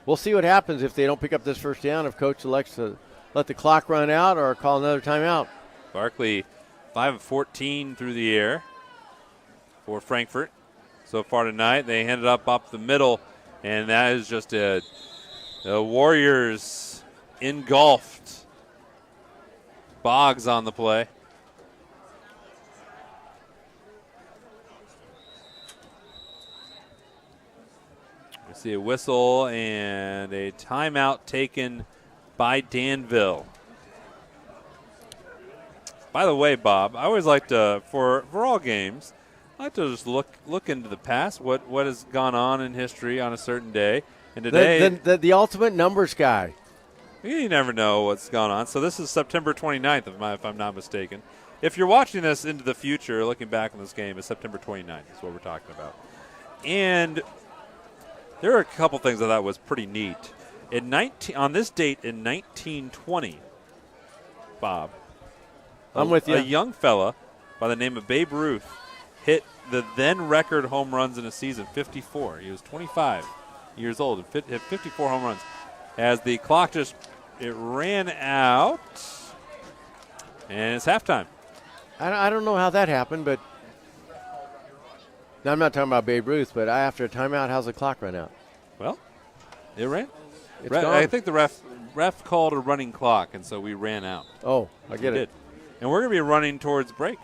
we'll see what happens if they don't pick up this first down, if coach elects to let the clock run out or call another timeout. Barkley 5 of 14 through the air for Frankfort so far tonight. They handed up the middle, and that is just the Warriors engulfed. Boggs on the play. We see a whistle and a timeout taken by Danville. By the way, Bob, I always like to, for all games, I like to just look into the past, what has gone on in history on a certain day. And today, the ultimate numbers guy. You never know what's gone on. So this is September 29th, if I'm not mistaken. If you're watching this into the future, looking back on this game, it's September 29th is what we're talking about. And there are a couple things I thought was pretty neat. On this date in 1920, Bob, I'm with you. A young fella by the name of Babe Ruth hit the then record home runs in a season, 54. He was 25 years old and hit 54 home runs. As the clock it ran out, and it's halftime. I don't know how that happened, but now I'm not talking about Babe Ruth, but after a timeout, how's the clock run out? Well, it ran. It's I think the ref called a running clock, and so we ran out. Oh, I get it. And we're going to be running towards break.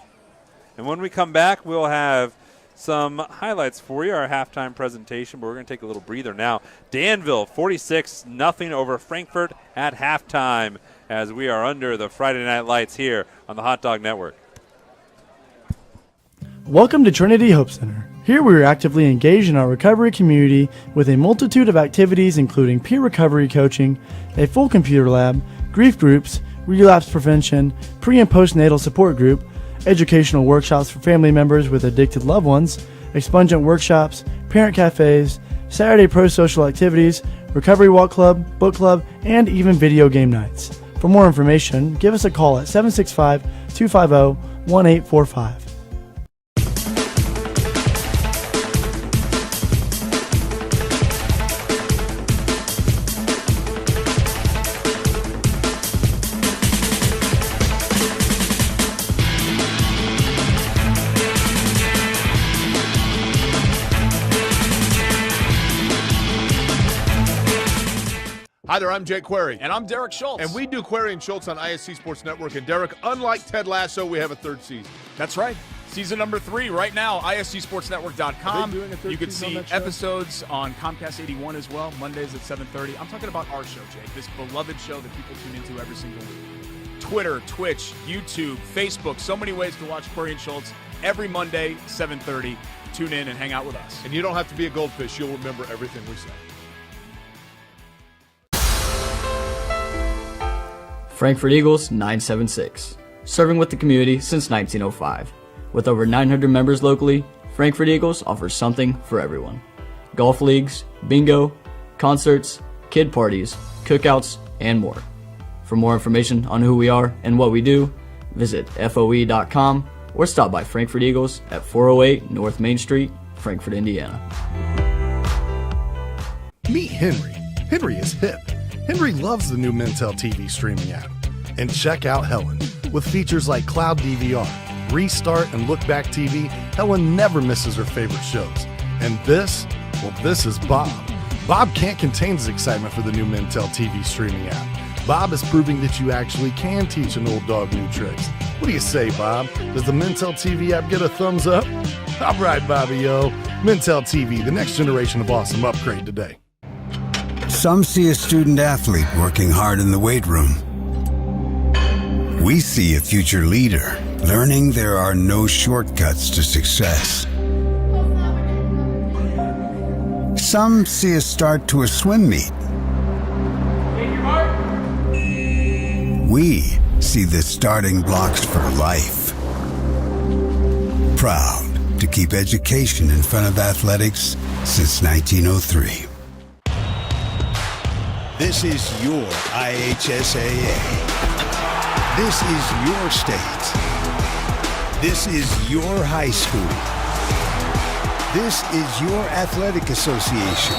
And when we come back, we'll have some highlights for you, our halftime presentation, but we're going to take a little breather now. Danville 46-0 over Frankfort at halftime as we are under the Friday night lights here on the Hot Dog Network. Welcome to Trinity Hope Center. Here we are actively engaged in our recovery community with a multitude of activities including peer recovery coaching, a full computer lab, grief groups, relapse prevention, pre- and postnatal support group, educational workshops for family members with addicted loved ones, expungent workshops, parent cafes, Saturday pro-social activities, recovery walk club, book club, and even video game nights. For more information, give us a call at 765-250-1845. Hi there, I'm Jake Query. And I'm Derek Schultz. And we do Query and Schultz on ISC Sports Network. And Derek, unlike Ted Lasso, we have a third season. That's right. Season number 3 right now, ISCSportsNetwork.com. You can see episodes on Comcast 81 as well, Mondays at 7:30. I'm talking about our show, Jake, this beloved show that people tune into every single week. Twitter, Twitch, YouTube, Facebook, so many ways to watch Query and Schultz every Monday, 7:30. Tune in and hang out with us. And you don't have to be a goldfish. You'll remember everything we say. Frankfort Eagles 976, serving with the community since 1905. With over 900 members locally, Frankfort Eagles offers something for everyone. Golf leagues, bingo, concerts, kid parties, cookouts, and more. For more information on who we are and what we do, visit FOE.com or stop by Frankfort Eagles at 408 North Main Street, Frankfort, Indiana. Meet Henry. Henry is hip. Henry loves the new Mintel TV streaming app. And check out Helen. With features like Cloud DVR, Restart, and Look Back TV, Helen never misses her favorite shows. And this is Bob. Bob can't contain his excitement for the new Mintel TV streaming app. Bob is proving that you actually can teach an old dog new tricks. What do you say, Bob? Does the Mintel TV app get a thumbs up? All right, Bobby O. Mintel TV, the next generation of awesome. Upgrade today. Some see a student athlete working hard in the weight room. We see a future leader learning there are no shortcuts to success. Some see a start to a swim meet. We see the starting blocks for life. Proud to keep education in front of athletics since 1903. This is your IHSAA. This is your state. This is your high school. This is your athletic association.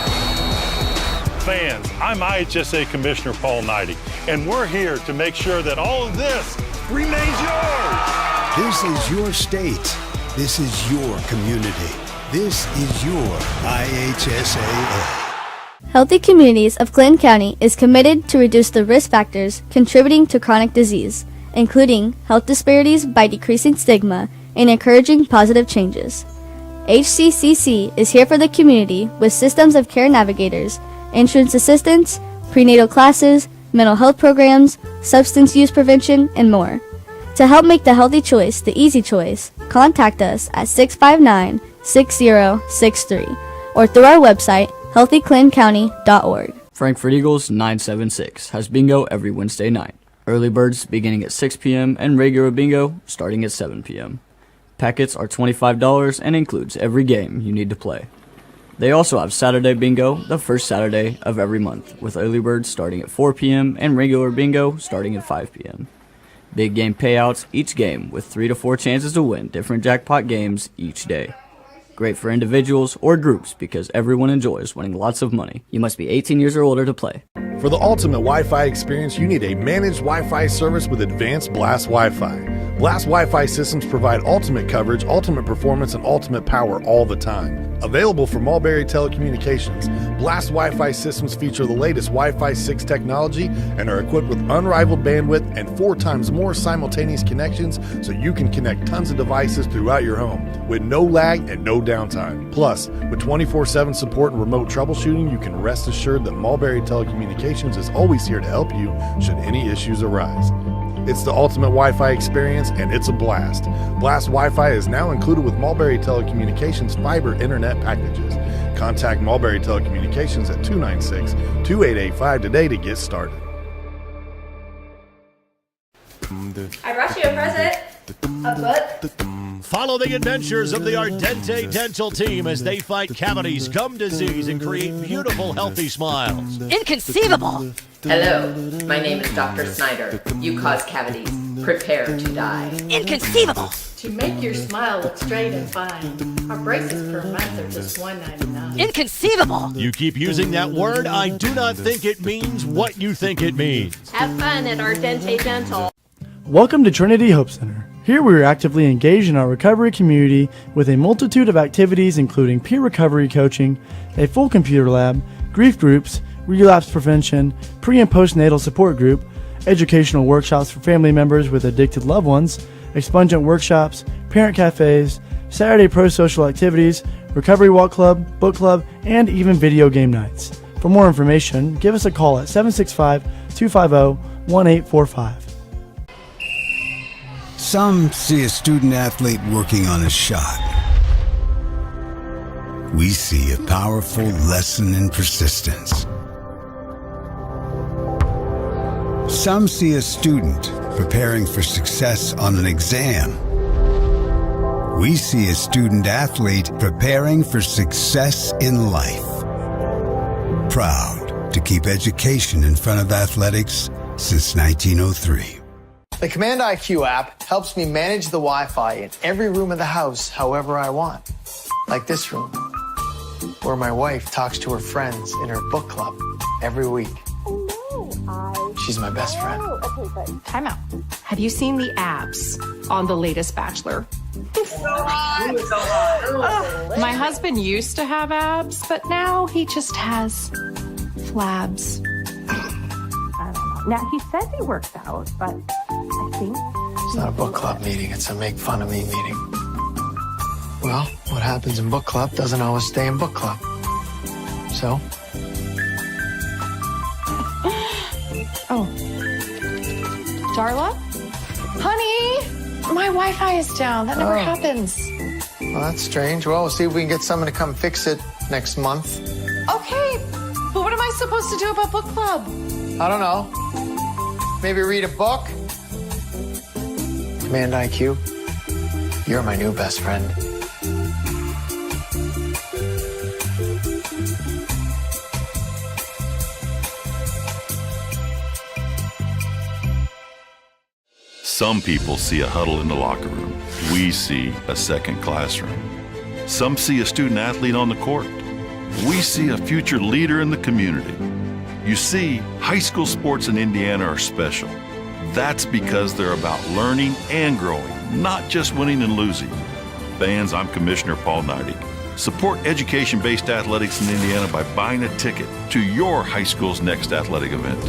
Fans, I'm IHSA Commissioner Paul Knighty, and we're here to make sure that all of this remains yours. This is your state. This is your community. This is your IHSAA. Healthy Communities of Clinton County is committed to reduce the risk factors contributing to chronic disease, including health disparities by decreasing stigma and encouraging positive changes. HCCC is here for the community with systems of care navigators, insurance assistance, prenatal classes, mental health programs, substance use prevention, and more. To help make the healthy choice the easy choice, contact us at 659-6063 or through our website, healthyclintoncounty.org. Frankfort Eagles 976 has bingo every Wednesday night. Early birds beginning at 6 p.m. and regular bingo starting at 7 p.m. Packets are $25 and includes every game you need to play. They also have Saturday bingo the first Saturday of every month, with early birds starting at 4 p.m. and regular bingo starting at 5 p.m. Big game payouts each game with 3 to 4 chances to win different jackpot games each day. Great for individuals or groups because everyone enjoys winning lots of money. You must be 18 years or older to play. For the ultimate Wi-Fi experience, you need a managed Wi-Fi service with advanced Blast Wi-Fi. Blast Wi-Fi systems provide ultimate coverage, ultimate performance, and ultimate power all the time. Available from Mulberry Telecommunications, Blast Wi-Fi systems feature the latest Wi-Fi 6 technology and are equipped with unrivaled bandwidth and 4 times more simultaneous connections so you can connect tons of devices throughout your home with no lag and no downtime. Plus, with 24/7 support and remote troubleshooting, you can rest assured that Mulberry Telecommunications is always here to help you should any issues arise. It's the ultimate Wi-Fi experience, and it's a blast. Blast Wi-Fi is now included with Mulberry Telecommunications fiber internet packages. Contact Mulberry Telecommunications at 296-2885 today to get started. I brought you a present. A book. Follow the adventures of the Ardente Dental team as they fight cavities, gum disease, and create beautiful, healthy smiles. Inconceivable. Hello, my name is Dr. Snyder. You cause cavities. Prepare to die. Inconceivable. To make your smile look straight and fine, our braces per month are just $1.99. Inconceivable. You keep using that word, I do not think it means what you think it means. Have fun at Ardente Dental. Welcome to Trinity Hope Center. Here we are actively engaged in our recovery community with a multitude of activities including peer recovery coaching, a full computer lab, grief groups, relapse prevention, pre- and postnatal support group, educational workshops for family members with addicted loved ones, expungent workshops, parent cafes, Saturday pro-social activities, recovery walk club, book club, and even video game nights. For more information, give us a call at 765-250-1845. Some see a student athlete working on a shot. We see a powerful lesson in persistence. Some see a student preparing for success on an exam. We see a student athlete preparing for success in life. Proud to keep education in front of athletics since 1903. The Command IQ app helps me manage the Wi-Fi in every room of the house however I want. Like this room, where my wife talks to her friends in her book club every week. She's my best friend. Okay, but time out. Have you seen the abs on the latest Bachelor? My husband used to have abs, but now he just has flabs. I don't know. Now, he says he works out, but I think... It's not a book club meeting, it's a make fun of me meeting. Well, what happens in book club doesn't always stay in book club. So? Oh. Darla? Honey! My Wi-Fi is down. That never happens. Well, that's strange. Well, we'll see if we can get someone to come fix it next month. Okay, but what am I supposed to do about book club? I don't know. Maybe read a book? Command IQ, you're my new best friend. Some people see a huddle in the locker room. We see a second classroom. Some see a student athlete on the court. We see a future leader in the community. You see, high school sports in Indiana are special. That's because they're about learning and growing, not just winning and losing. Fans, I'm Commissioner Paul Neidig. Support education-based athletics in Indiana by buying a ticket to your high school's next athletic event.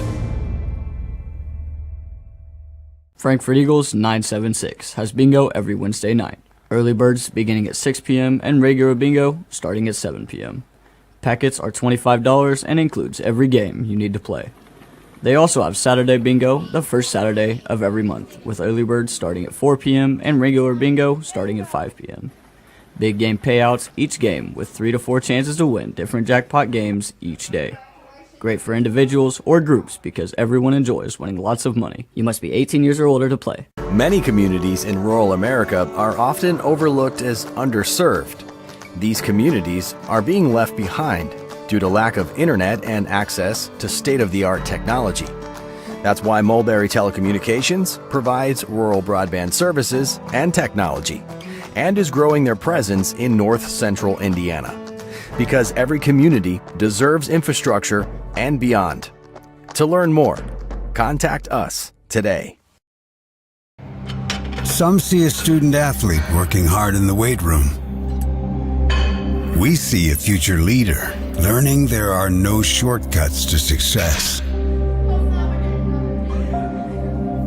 Frankfort Eagles 976 has bingo every Wednesday night. Early birds beginning at 6 p.m. and regular bingo starting at 7 p.m. Packets are $25 and includes every game you need to play. They also have Saturday bingo the first Saturday of every month, with early birds starting at 4 p.m. and regular bingo starting at 5 p.m. Big game payouts each game with 3 to 4 chances to win different jackpot games each day. Great for individuals or groups because everyone enjoys winning lots of money. You must be 18 years or older to play. Many communities in rural America are often overlooked as underserved. These communities are being left behind due to lack of internet and access to state-of-the-art technology. That's why Mulberry Telecommunications provides rural broadband services and technology and is growing their presence in north central Indiana. Because every community deserves infrastructure and beyond. To learn more, contact us today. Some see a student athlete working hard in the weight room. We see a future leader learning there are no shortcuts to success.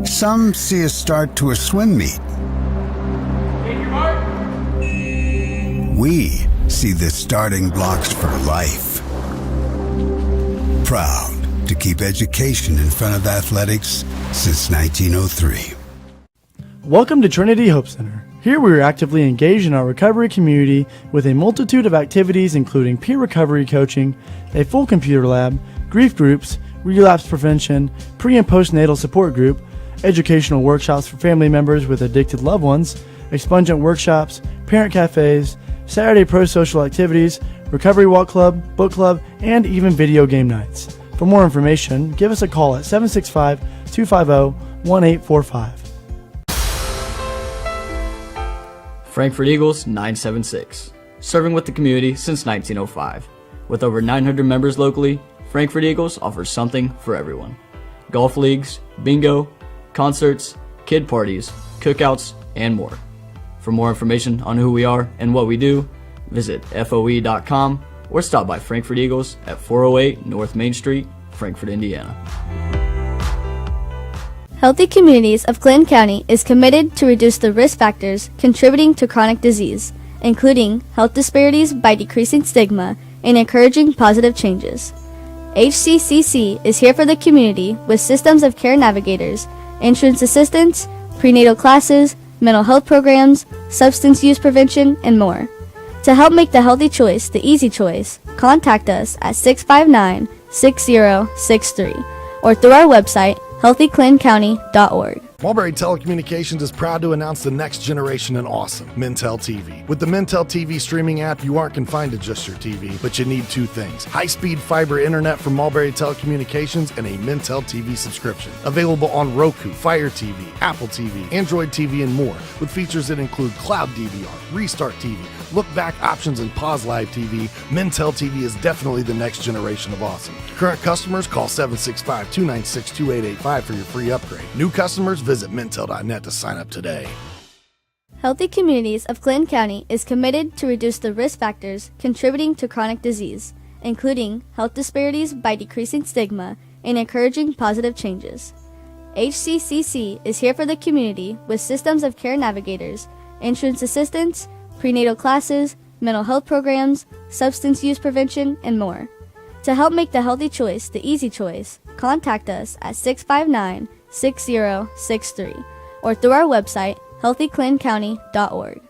Some see a start to a swim meet. We see the starting blocks for life. Proud to keep education in front of athletics since 1903. Welcome to Trinity Hope Center. Here we are actively engaged in our recovery community with a multitude of activities including peer recovery coaching, a full computer lab, grief groups, relapse prevention, pre- and postnatal support group, educational workshops for family members with addicted loved ones, expungent workshops, parent cafes, Saturday pro-social activities, recovery walk club, book club, and even video game nights. For more information, give us a call at 765-250-1845. Frankfort Eagles 976, serving with the community since 1905. With over 900 members locally, Frankfort Eagles offers something for everyone. Golf leagues, bingo, concerts, kid parties, cookouts, and more. For more information on who we are and what we do, visit FOE.com or stop by Frankfort Eagles at 408 North Main Street, Frankfort, Indiana. Healthy Communities of Clinton County is committed to reduce the risk factors contributing to chronic disease, including health disparities by decreasing stigma and encouraging positive changes. HCCC is here for the community with systems of care navigators, insurance assistance, prenatal classes, mental health programs, substance use prevention, and more. To help make the healthy choice the easy choice, contact us at 659-6063 or through our website, healthyclintoncounty.org. Mulberry Telecommunications is proud to announce the next generation in awesome, Mintel TV. With the Mintel TV streaming app, you aren't confined to just your TV, but you need two things: high-speed fiber internet from Mulberry Telecommunications and a Mintel TV subscription. Available on Roku, Fire TV, Apple TV, Android TV, and more, with features that include Cloud DVR, Restart TV, look-back options, and pause live TV. Mintel TV is definitely the next generation of awesome. Current customers, call 765-296-2885 for your free upgrade. New customers, visit mintel.net to sign up today. Healthy Communities of Clinton County is committed to reduce the risk factors contributing to chronic disease, including health disparities by decreasing stigma and encouraging positive changes. HCCC is here for the community with systems of care navigators, insurance assistance, prenatal classes, mental health programs, substance use prevention, and more. To help make the healthy choice the easy choice, contact us at 659-6063 or through our website, healthyclincounty.org.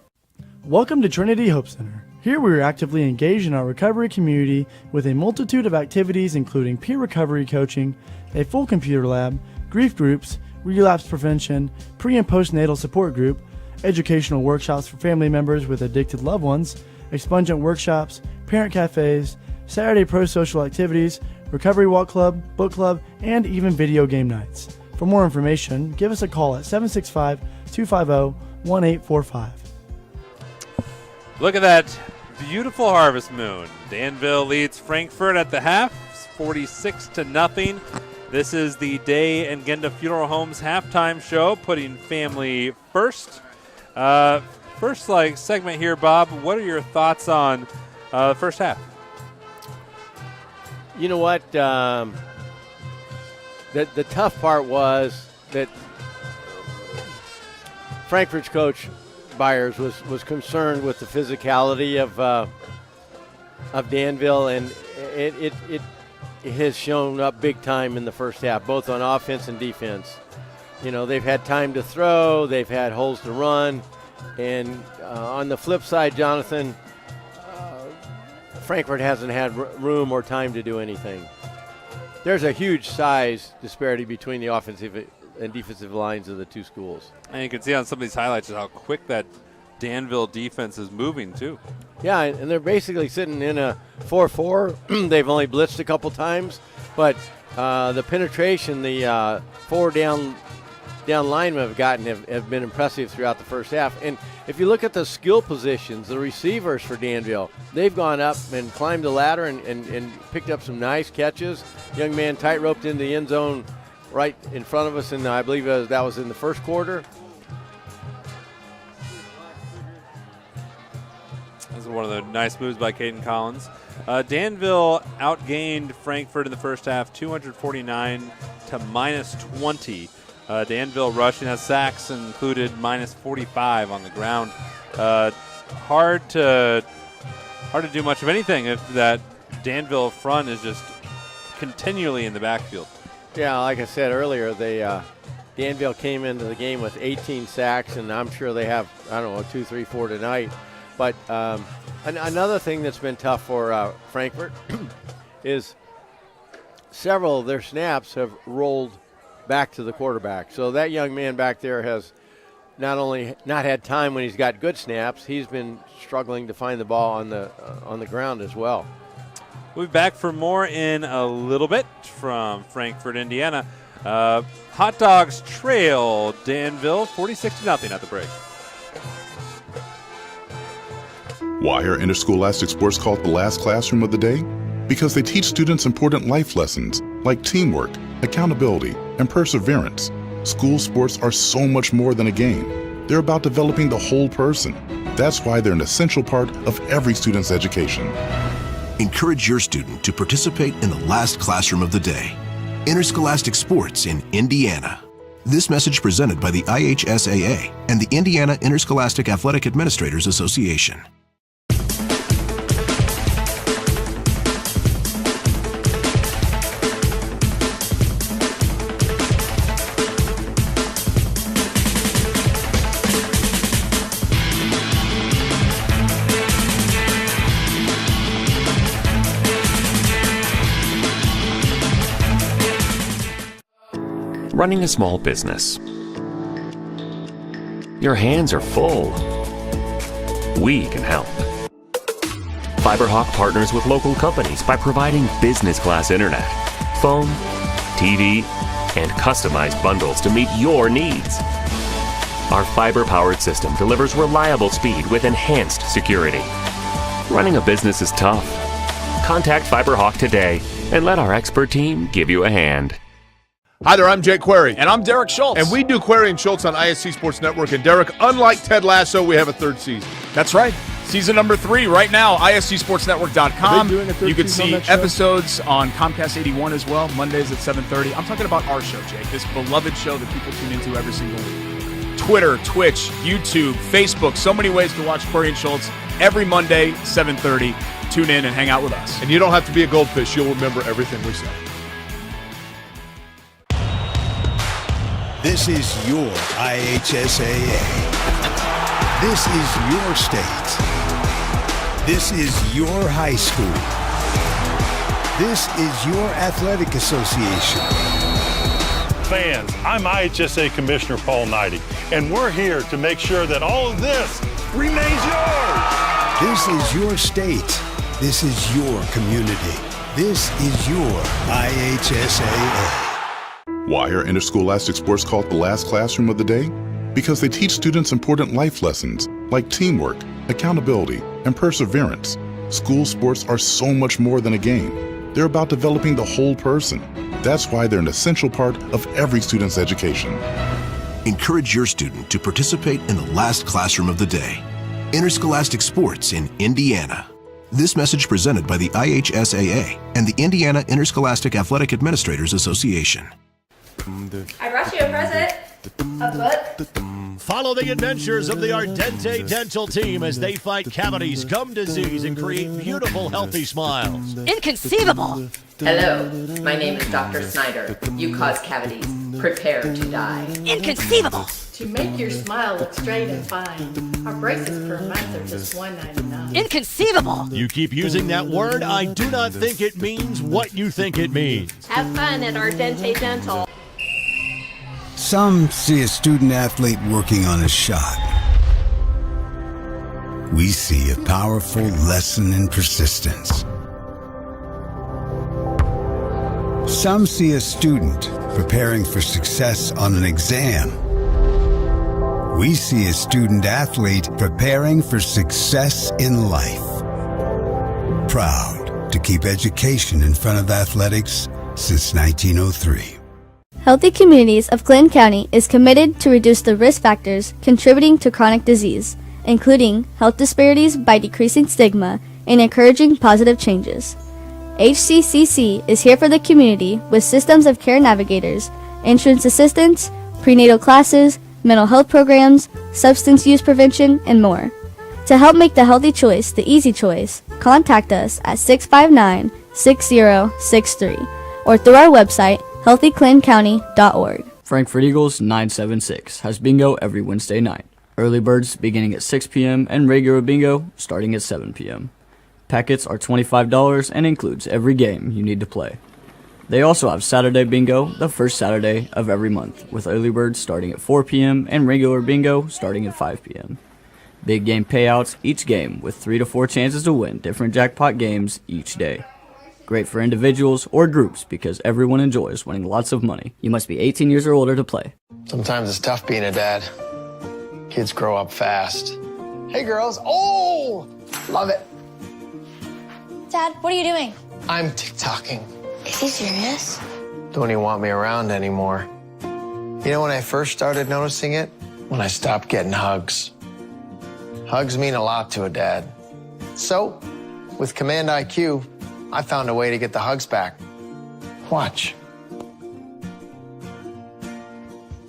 Welcome to Trinity Hope Center. Here we are actively engaged in our recovery community with a multitude of activities including peer recovery coaching, a full computer lab, grief groups, relapse prevention, pre- and postnatal support group, educational workshops for family members with addicted loved ones, expungent workshops, parent cafes, Saturday pro-social activities, recovery walk club, book club, and even video game nights. For more information, give us a call at 765-250-1845. Look at that beautiful harvest moon. Danville leads Frankfort at the half, 46-0. This is the Day and Genda Funeral Homes halftime show, putting family first. First segment here, Bob. What are your thoughts on the first half? You know what? The tough part was that Frankfort's coach Byers was concerned with the physicality of Danville, and it has shown up big time in the first half, both on offense and defense. You know, they've had time to throw, they've had holes to run, and on the flip side, Jonathan, Frankfort hasn't had room or time to do anything. There's a huge size disparity between the offensive and defensive lines of the two schools. And you can see on some of these highlights just how quick that Danville defense is moving, too. Yeah, and they're basically sitting in a 4-4. They've only blitzed a couple times, but the penetration, the four down linemen have gotten have been impressive throughout the first half. And if you look at the skill positions, the receivers for Danville, they've gone up and climbed the ladder and picked up some nice catches. Young man tight-roped into the end zone right in front of us, and I believe that was in the first quarter. This is one of the nice moves by Caden Collins. Danville outgained Frankfort in the first half, 249 to -20. Danville rushing has sacks included -45 on the ground. Hard to do much of anything if that Danville front is just continually in the backfield. Yeah, like I said earlier, Danville came into the game with 18 sacks, and I'm sure they have, 2, 3, 4 tonight. But another thing that's been tough for Frankfort is several of their snaps have rolled back to the quarterback. So that young man back there has not only not had time when he's got good snaps, he's been struggling to find the ball on the ground as well. We'll be back for more in a little bit from Frankfort, Indiana. Hot Dogs trail Danville 46-0 at the break. Why are interscholastic sports called the last classroom of the day? Because they teach students important life lessons like teamwork, accountability, and perseverance. School sports are so much more than a game. They're about developing the whole person. That's why they're an essential part of every student's education. Encourage your student to participate in the last classroom of the day. Interscholastic sports in Indiana. This message presented by the IHSAA and the Indiana Interscholastic Athletic Administrators Association. Running a small business. Your hands are full. We can help. FiberHawk partners with local companies by providing business class internet, phone, TV, and customized bundles to meet your needs. Our fiber-powered system delivers reliable speed with enhanced security. Running a business is tough. Contact FiberHawk today and let our expert team give you a hand. Hi there, I'm Jake Query. And I'm Derek Schultz. And we do Query and Schultz on ISC Sports Network. And Derek, unlike Ted Lasso, we have a third season. That's right. Season number 3 right now, ISCSportsNetwork.com. You can see episodes on Comcast 81 as well, Mondays at 7:30. I'm talking about our show, Jake, this beloved show that people tune into every single week. Twitter, Twitch, YouTube, Facebook. So many ways to watch Query and Schultz every Monday, 7:30. Tune in and hang out with us. And you don't have to be a goldfish. You'll remember everything we say. This is your IHSAA. This is your state. This is your high school. This is your athletic association. Fans, I'm IHSA Commissioner Paul Knighty, and we're here to make sure that all of this remains yours. This is your state. This is your community. This is your IHSAA. Why are interscholastic sports called the last classroom of the day? Because they teach students important life lessons like teamwork, accountability, and perseverance. School sports are so much more than a game. They're about developing the whole person. That's why they're an essential part of every student's education. Encourage your student to participate in the last classroom of the day. Interscholastic sports in Indiana. This message presented by the IHSAA and the Indiana Interscholastic Athletic Administrators Association. I brought you a present. A book. Follow the adventures of the Ardente Dental team as they fight cavities, gum disease, and create beautiful, healthy smiles. Inconceivable. Hello, my name is Dr. Snyder. You cause cavities. Prepare to die. Inconceivable. To make your smile look straight and fine, our braces per month are just $1.99. Inconceivable. You keep using that word, I do not think it means what you think it means. Have fun at Ardente Dental. Some see a student athlete working on a shot. We see a powerful lesson in persistence. Some see a student preparing for success on an exam. We see a student athlete preparing for success in life. Proud to keep education in front of athletics since 1903. Healthy Communities of Clinton County is committed to reduce the risk factors contributing to chronic disease, including health disparities by decreasing stigma and encouraging positive changes. HCCC is here for the community with systems of care navigators, entrance assistance, prenatal classes, mental health programs, substance use prevention, and more. To help make the healthy choice the easy choice, contact us at 659-6063 or through our website, healthyclintoncounty.org. Frankfort Eagles 976 has bingo every Wednesday night. Early birds beginning at 6 p.m. and regular bingo starting at 7 p.m. Packets are $25 and includes every game you need to play. They also have Saturday bingo the first Saturday of every month, with early birds starting at 4 p.m. and regular bingo starting at 5 p.m. Big game payouts each game with 3 to 4 chances to win different jackpot games each day. Great for individuals or groups because everyone enjoys winning lots of money. You must be 18 years or older to play. Sometimes it's tough being a dad. Kids grow up fast. Hey, girls. Oh, love it. Dad, what are you doing? I'm TikToking. Is he serious? Don't even want me around anymore. You know when I first started noticing it? When I stopped getting hugs. Hugs mean a lot to a dad. So, with Command IQ, I found a way to get the hugs back. Watch.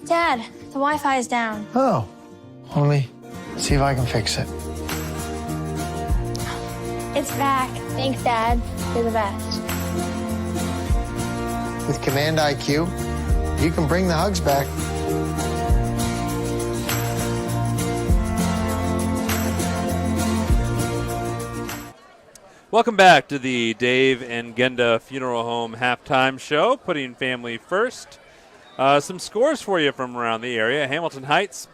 Dad, the Wi-Fi is down. Oh, let me see if I can fix it. It's back. Thanks, Dad. You're the best. With Command IQ, you can bring the hugs back. Welcome back to the Dave and Genda Funeral Home halftime show, putting family first. Some scores for you from around the area. Hamilton Heights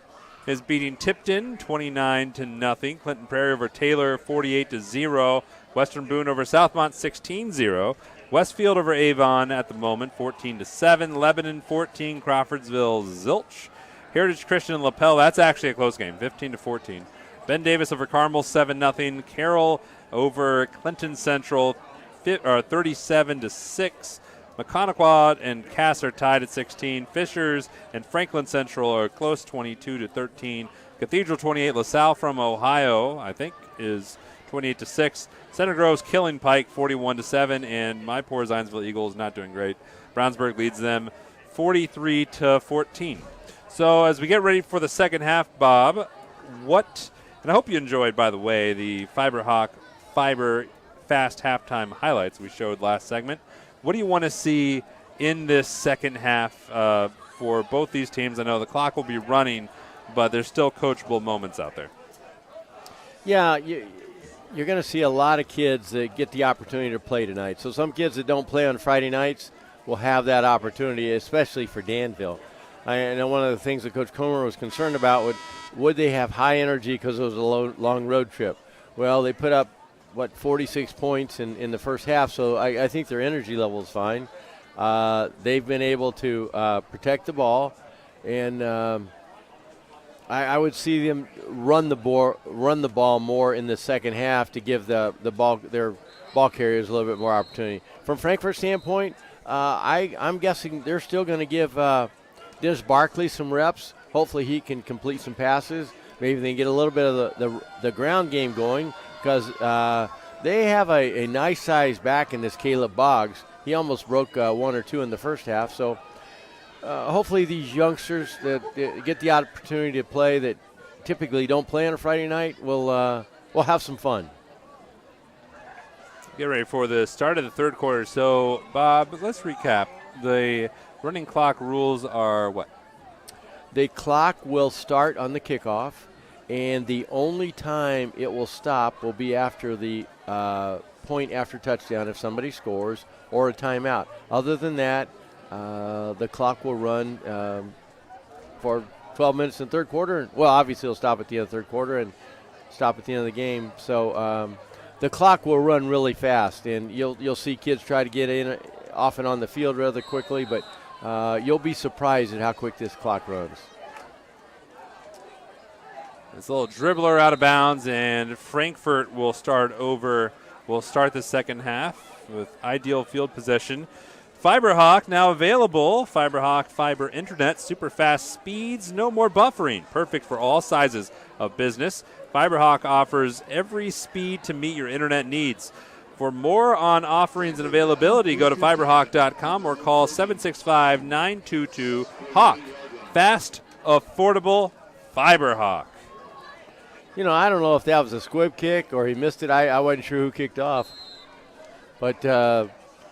is beating Tipton 29-0. Clinton Prairie over Taylor 48-0. Western Boone over Southmont 16-0. Westfield over Avon at the moment 14-7. Lebanon 14. Crawfordsville Zilch. Heritage Christian and LaPel, that's actually a close game, 15-14. Ben Davis over Carmel 7-0. Carroll over Clinton Central 37-6. McConaughey and Cass are tied at 16. Fishers and Franklin Central are close, 22-13. Cathedral 28. LaSalle from Ohio, I think, is 28-6. Center Grove's Killing Pike 41-7, and my poor Zionsville Eagles not doing great. Brownsburg leads them 43-14. So as we get ready for the second half, Bob, and I hope you enjoyed, by the way, the FiberHawk Fiber Fast Halftime highlights we showed last segment. What do you want to see in this second half for both these teams? I know the clock will be running, but there's still coachable moments out there. Yeah, you're going to see a lot of kids that get the opportunity to play tonight. So some kids that don't play on Friday nights will have that opportunity, especially for Danville. I know one of the things that Coach Comer was concerned about would they have high energy because it was a long road trip. Well, they put up, 46 points in the first half, so I think their energy level is fine. They've been able to protect the ball, and I would see them run the ball more in the second half to give their ball carriers a little bit more opportunity. From Frankfort's standpoint, I'm guessing they're still going to give Dennis Barkley some reps. Hopefully he can complete some passes. Maybe they can get a little bit of the ground game going because they have a nice size back in this Caleb Boggs. He almost broke 1 or 2 in the first half. So hopefully these youngsters that get the opportunity to play that typically don't play on a Friday night will have some fun. Get ready for the start of the third quarter. So, Bob, let's recap. The running clock rules are what? The clock will start on the kickoff, and the only time it will stop will be after the point after touchdown if somebody scores or a timeout. Other than that, the clock will run for 12 minutes in the third quarter. Well, obviously it'll stop at the end of the third quarter and stop at the end of the game. So the clock will run really fast, and you'll see kids try to get in off and on the field rather quickly, but you'll be surprised at how quick this clock runs. This little dribbler out of bounds, and Frankfort will start the second half with ideal field possession. FiberHawk now available. FiberHawk Fiber Internet, super fast speeds, no more buffering. Perfect for all sizes of business. FiberHawk offers every speed to meet your internet needs. For more on offerings and availability, go to fiberhawk.com or call 765-922-HAWK. Fast, affordable FiberHawk. You know, I don't know if that was a squib kick or he missed it. I wasn't sure who kicked off. But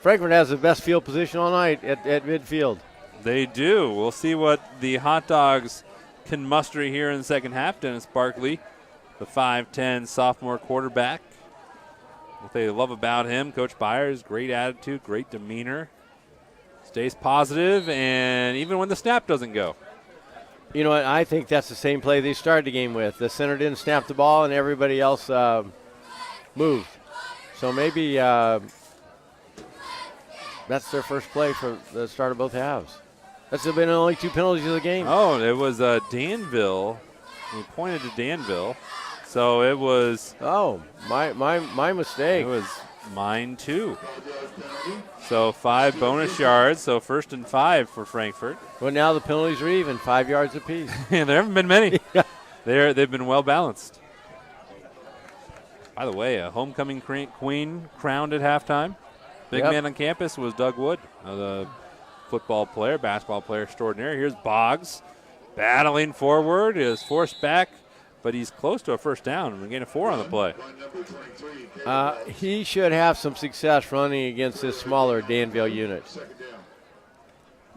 Frankfort has the best field position all night at midfield. They do. We'll see what the Hot Dogs can muster here in the second half. Dennis Barkley, the 5'10 sophomore quarterback. What they love about him, Coach Byers, great attitude, great demeanor. Stays positive, and even when the snap doesn't go. You know what? I think that's the same play they started the game with. The center didn't snap the ball, and everybody else moved. So maybe that's their first play for the start of both halves. That's been only 2 penalties of the game. Oh, it was Danville. He pointed to Danville. So it was. Oh, my mistake. It was mine too. So 5 bonus yards. So 1st and 5 for Frankfort. Well, now the penalties are even, 5 yards apiece. There haven't been many. Yeah. They've been well balanced. By the way, a homecoming queen crowned at halftime. Big man on campus was Doug Wood, the football player, basketball player extraordinaire. Here's Boggs battling forward, is forced back, but he's close to a first down. We're getting a 4 on the play. He should have some success running against this smaller Danville unit.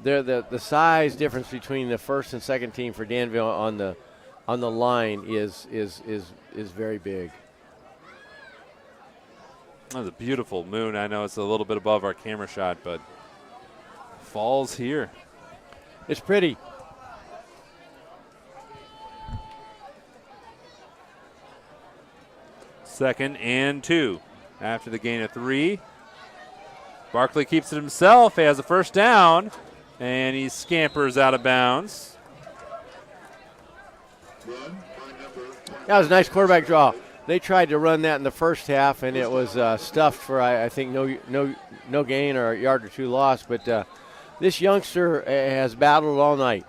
The size difference between the first and second team for Danville on the line is very big. That was a beautiful moon. I know it's a little bit above our camera shot, but falls here. It's pretty. Second and 2. After the gain of 3. Barkley keeps it himself. He has a first down, and he scampers out of bounds. That was a nice quarterback draw. They tried to run that in the first half, and it was stuffed for, I think, no gain or a yard or 2 lost. But this youngster has battled all night.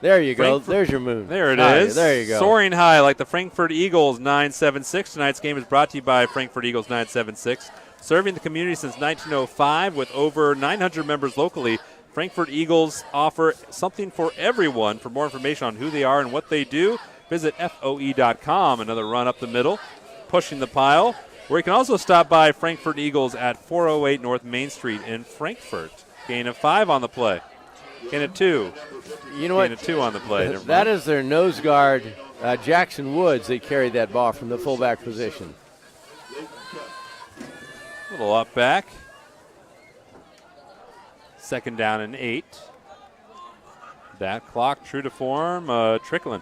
There you go. There's your moon. There it is. There you go. Soaring high like the Frankfort Eagles 976. Tonight's game is brought to you by Frankfort Eagles 976. Serving the community since 1905 with over 900 members locally. Frankfort Eagles offer something for everyone. For more information on who they are and what they do, visit FOE.com. Another run up the middle, pushing the pile. Where you can also stop by Frankfort Eagles at 408 North Main Street in Frankfort. Gain of 5 on the play. Gain of 2. You know what? Gain of 2 on the play. That is their nose guard, Jackson Woods. They carried that ball from the fullback position. A little up back. 2nd down and 8. That clock true to form, trickling.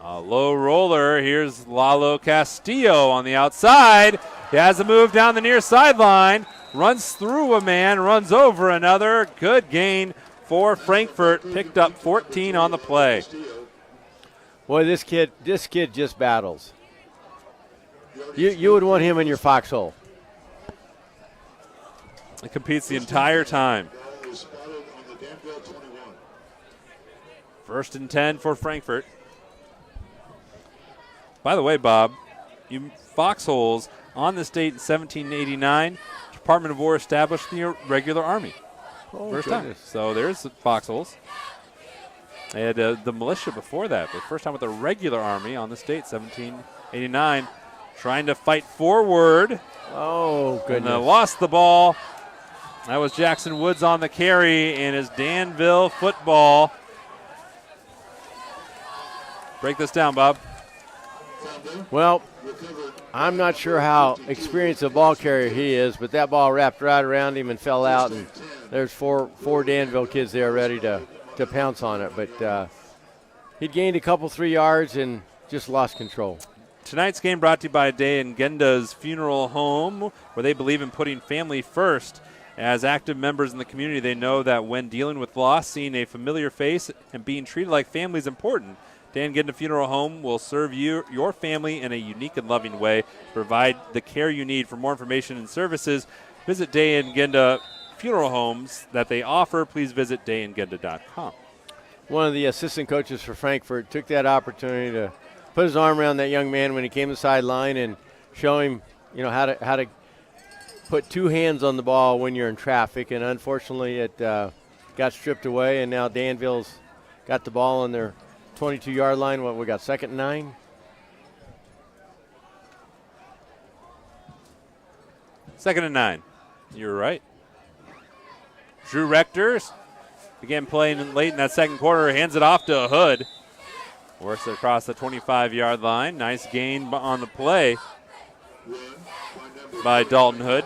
A low roller. Here's Lalo Castillo on the outside. He has a move down the near sideline. Runs through a man, runs over another. Good gain for Frankfort. Picked up 14 on the play. Boy, this kid just battles. You would want him in your foxhole. He competes the entire time. 1st and 10 for Frankfort. By the way, Bob, you foxholes on this date in 1789, Department of War established the regular Army. First time. So there's the foxholes. They had the militia before that, but first time with the regular Army on this date, 1789, trying to fight forward. Oh, goodness. And lost the ball. That was Jackson Woods on the carry, and his Danville football. Break this down, Bob. Well, I'm not sure how experienced a ball carrier he is, but that ball wrapped right around him and fell out, and there's four Danville kids there ready to pounce on it. But he gained a couple 3 yards and just lost control. Tonight's game brought to you by Day and Genda's Funeral Home, where they believe in putting family first. As active members in the community, they know that when dealing with loss, seeing a familiar face and being treated like family is important. Dan Genda Funeral Home will serve your family in a unique and loving way, provide the care you need. For more information and services, visit Day and Genda Funeral Homes that they offer. Please visit dayandgenda.com. One of the assistant coaches for Frankfort took that opportunity to put his arm around that young man when he came to the sideline and show him, how to put 2 hands on the ball when you're in traffic. And unfortunately, it got stripped away, and now Danville's got the ball on their 22-yard line. What we got, 2nd and 9? Second and 9. You're right. Drew Rector began playing late in that second quarter, hands it off to Hood. Works it across the 25-yard line. Nice gain on the play by Dalton Hood.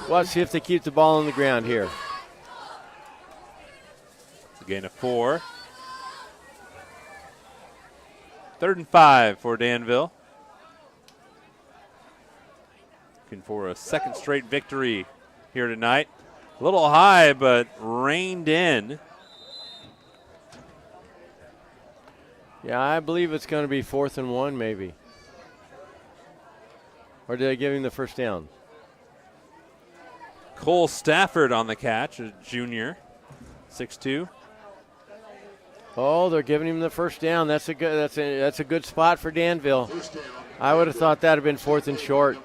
Let's see if they keep the ball on the ground here. It's a gain of 4. 3rd and 5 for Danville. Looking for a second straight victory here tonight. A little high, but reined in. Yeah, I believe it's going to be 4th and 1 maybe. Or did I give him the first down? Cole Stafford on the catch, a junior, 6'2". Oh, they're giving him the first down. That's a good spot for Danville. I would have thought that would have been 4th and short.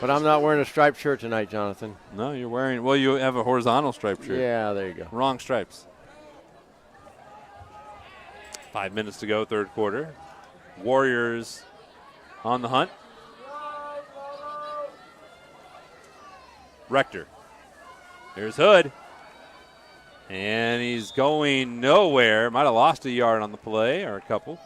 But I'm not wearing a striped shirt tonight, Jonathan. No, you're wearing, well, you have a horizontal striped shirt. Yeah, there you go. Wrong stripes. 5 minutes to go, third quarter. Warriors on the hunt. Rector. Here's Hood. And he's going nowhere. Might have lost a yard on the play or a couple.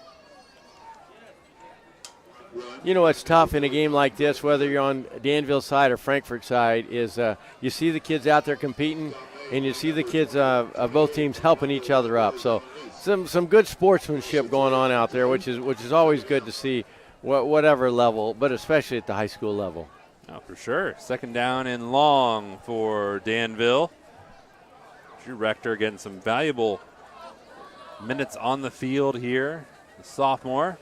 You know what's tough in a game like this, whether you're on Danville side or Frankfort side, is you see the kids out there competing, and you see the kids of both teams helping each other up. So some good sportsmanship going on out there, which is always good to see, whatever level, but especially at the high school level. Oh, for sure. 2nd down and long for Danville. Drew Rector getting some valuable minutes on the field here. The sophomore.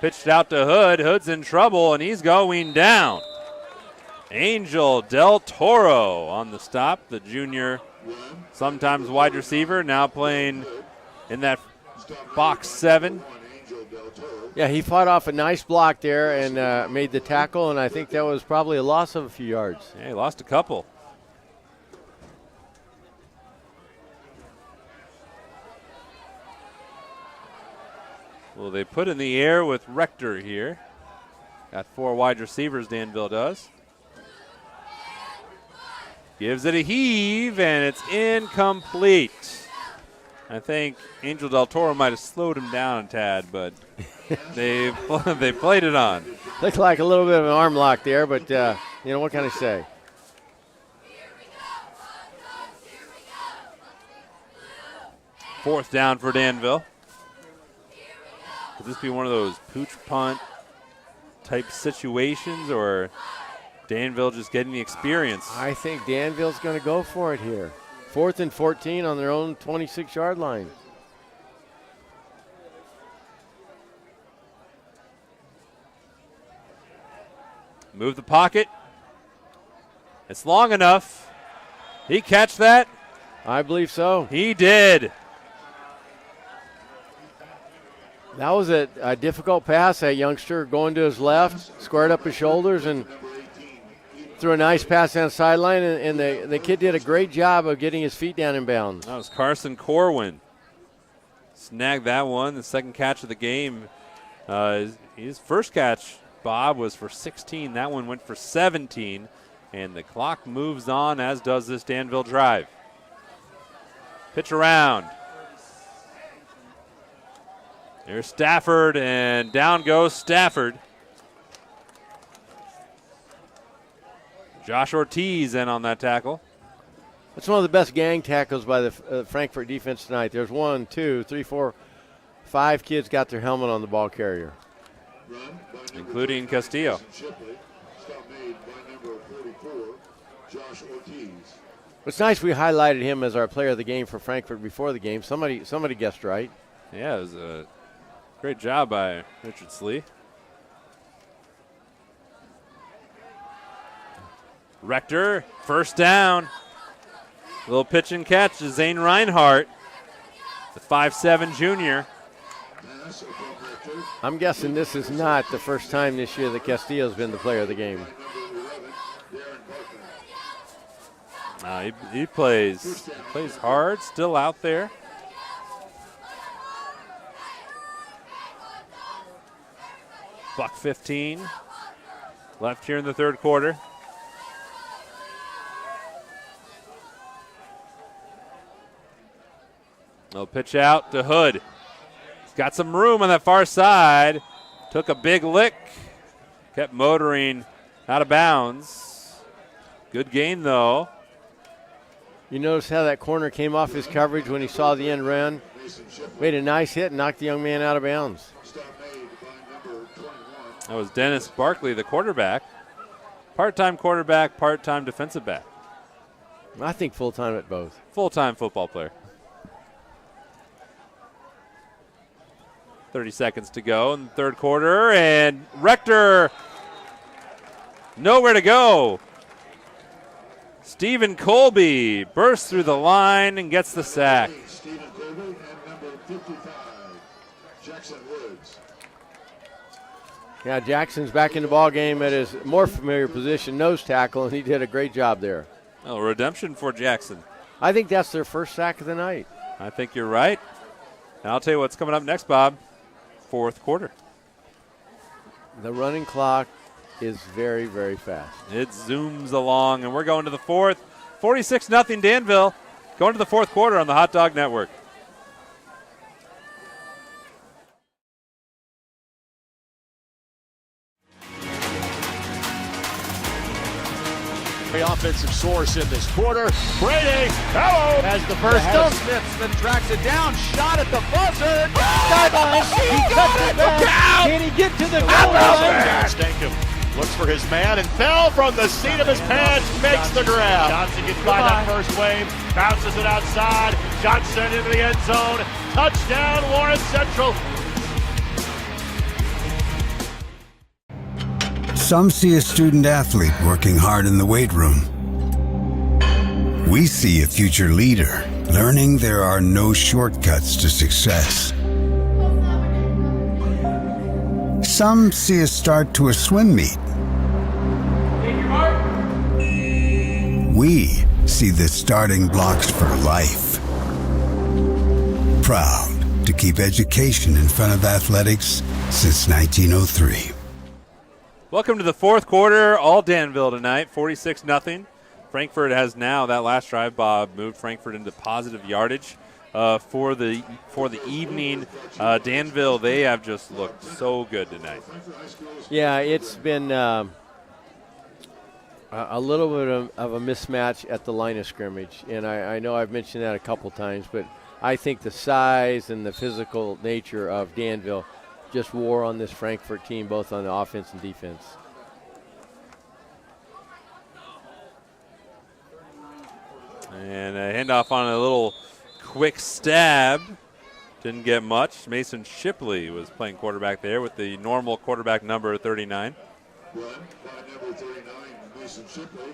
Pitched out to Hood. Hood's in trouble, and he's going down. Angel Del Toro on the stop, the junior sometimes wide receiver, now playing in that box 7. Yeah, he fought off a nice block there and made the tackle, and I think that was probably a loss of a few yards. Yeah, he lost a couple. Well, they put in the air with Rector here. Got 4 wide receivers, Danville does. Gives it a heave, and it's incomplete. I think Angel Del Toro might have slowed him down a tad, but they played it on. Looked like a little bit of an arm lock there, but, what can I say? Fourth down for Danville. Could this be one of those pooch punt type situations, or Danville just getting the experience? I think Danville's going to go for it here. 4th and 14 on their own 26-yard line. Move the pocket. It's long enough. He catch that? I believe so. He did. That was a difficult pass. That youngster going to his left, squared up his shoulders, and threw a nice pass down the sideline. And the kid did a great job of getting his feet down in bounds. That was Carson Corwin. Snagged that one, the second catch of the game. His first catch, Bob, was for 16. That one went for 17. And the clock moves on, as does this Danville drive. Pitch around. There's Stafford, and down goes Stafford. Josh Ortiz in on that tackle. It's one of the best gang tackles by the Frankfort defense tonight. There's 1, 2, 3, 4, 5 kids got their helmet on the ball carrier, including Castillo. It's nice we highlighted him as our player of the game for Frankfort before the game. Somebody guessed right. Yeah, it was a great job by Richard Slee. Rector, first down. Little pitch and catch to Zane Reinhardt, the 5'7" junior. I'm guessing this is not the first time this year that Castillo's been the player of the game. He plays hard, still out there. Buck 15 left here in the third quarter. No pitch out to Hood. He's got some room on that far side. Took a big lick. Kept motoring out of bounds. Good gain, though. You notice how that corner came off his coverage when he saw the end run? Made a nice hit and knocked the young man out of bounds. That was Dennis Barkley, the quarterback. Part-time quarterback, part-time defensive back. I think full-time at both. Full-time football player. 30 seconds to go in the third quarter, and Rector nowhere to go. Stephen Colby bursts through the line and gets the sack. Stephen Colby and number 55, Jackson Woods. Yeah, Jackson's back in the ball game at his more familiar position, nose tackle, and he did a great job there. Oh, redemption for Jackson. I think that's their first sack of the night. I think you're right. And I'll tell you what's coming up next, Bob. Fourth quarter. The running clock is very, very fast. It zooms along, and we're going to the fourth. 46-0 Danville. Going to the fourth quarter on the Hot Dog Network. The offensive source in this quarter. Brady, hello, has the first down. Smith tracks it down, shot at the buzzer. Sideline, he cuts it back. Can he get to the goal line? Stankham looks for his man and fell from the seat of his pants, makes the grab. Johnson gets by that first wave, bounces it outside. Johnson into the end zone. Touchdown, Lawrence Central. Some see a student athlete working hard in the weight room. We see a future leader learning there are no shortcuts to success. Some see a start to a swim meet. We see the starting blocks for life. Proud to keep education in front of athletics since 1903. Welcome to the fourth quarter. All Danville tonight, 46-0. Frankfort has now, that last drive, Bob, moved Frankfort into positive yardage for the evening. Danville, they have just looked so good tonight. Yeah, it's been a little bit of a mismatch at the line of scrimmage, and I know I've mentioned that a couple times, but I think the size and the physical nature of Danville just wore on this Frankfort team, both on the offense and defense. And a handoff on a little quick stab. Didn't get much. Mason Shipley was playing quarterback there with the normal quarterback number 39. Run by number 39, Mason Shipley.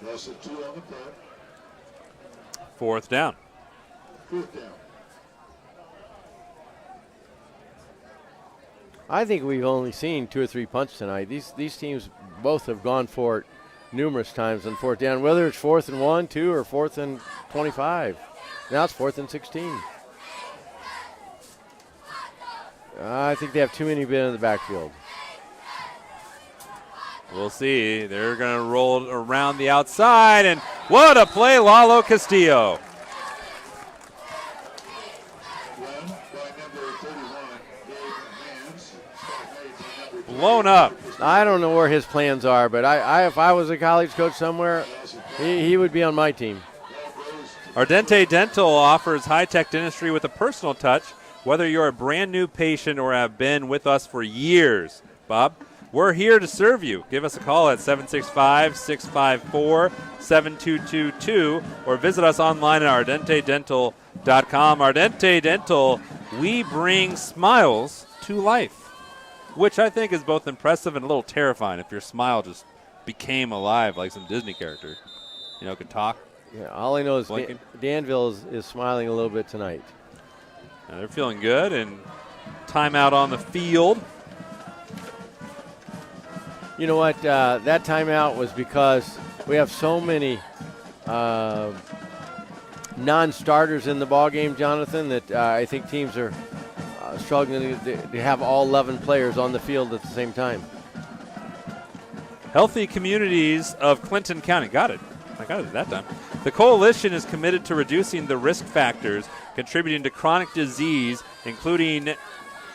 Loss of 2 on the punt. Fourth down. Fourth down. I think we've only seen 2 or 3 punts tonight. These teams both have gone for it numerous times on fourth down, whether it's 4th and 1, 2, or 4th and 25. Now it's 4th and 16. I think they have too many men in the backfield. We'll see. They're going to roll around the outside, and what a play, Lalo Castillo. Blown up. I don't know where his plans are, but if I was a college coach somewhere, he would be on my team. Ardente Dental offers high-tech dentistry with a personal touch, whether you're a brand new patient or have been with us for years. Bob, we're here to serve you. Give us a call at 765-654-7222 or visit us online at ardentedental.com. Ardente Dental, we bring smiles to life, which I think is both impressive and a little terrifying if your smile just became alive like some Disney character. You know, could talk. Yeah, all I know is Danville is smiling a little bit tonight. Now they're feeling good, and timeout on the field. You know what? That timeout was because we have so many non-starters in the ballgame, Jonathan, that I think teams are struggling to have all 11 players on the field at the same time. Healthy Communities of Clinton County. Got it. I got it that time. The coalition is committed to reducing the risk factors contributing to chronic disease, including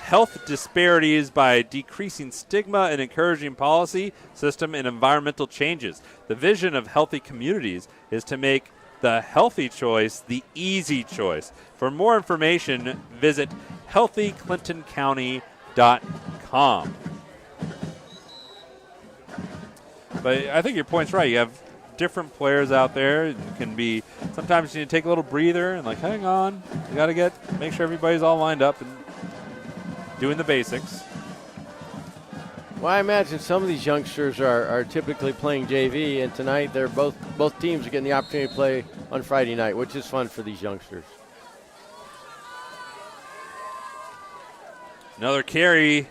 health disparities by decreasing stigma and encouraging policy, system, and environmental changes. The vision of Healthy Communities is to make the healthy choice the easy choice. For more information, visit healthyclintoncounty.com. But I think your point's right. You have different players out there. It can be, sometimes you need to take a little breather and like, hang on. You got to make sure everybody's all lined up and doing the basics. Well, I imagine some of these youngsters are typically playing JV, and tonight they're both teams are getting the opportunity to play on Friday night, which is fun for these youngsters. Another carry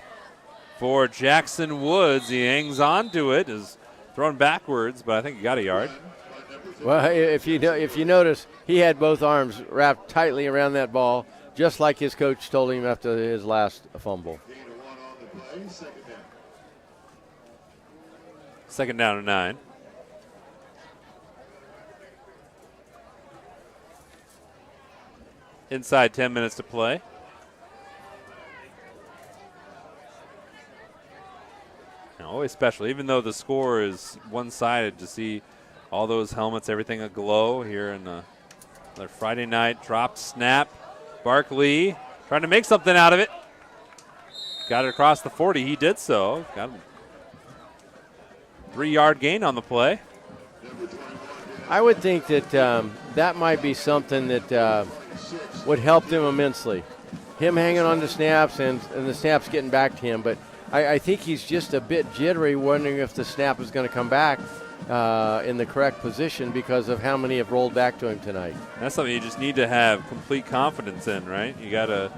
for Jackson Woods. He hangs on to it, is thrown backwards, but I think he got a yard. Well, if you notice, he had both arms wrapped tightly around that ball, just like his coach told him after his last fumble. Second down and 9. Inside 10 minutes to play. Now, always special, even though the score is one-sided, to see all those helmets, everything aglow here in the Friday night. Dropped snap. Barkley trying to make something out of it. Got it across the 40. He did so. Got a 3-yard gain on the play. I would think that that might be something that would help them immensely. Him hanging on to snaps and the snaps getting back to him. But I think he's just a bit jittery, wondering if the snap is going to come back. in the correct position because of how many have rolled back to him tonight. That's something you just need to have complete confidence in, right? It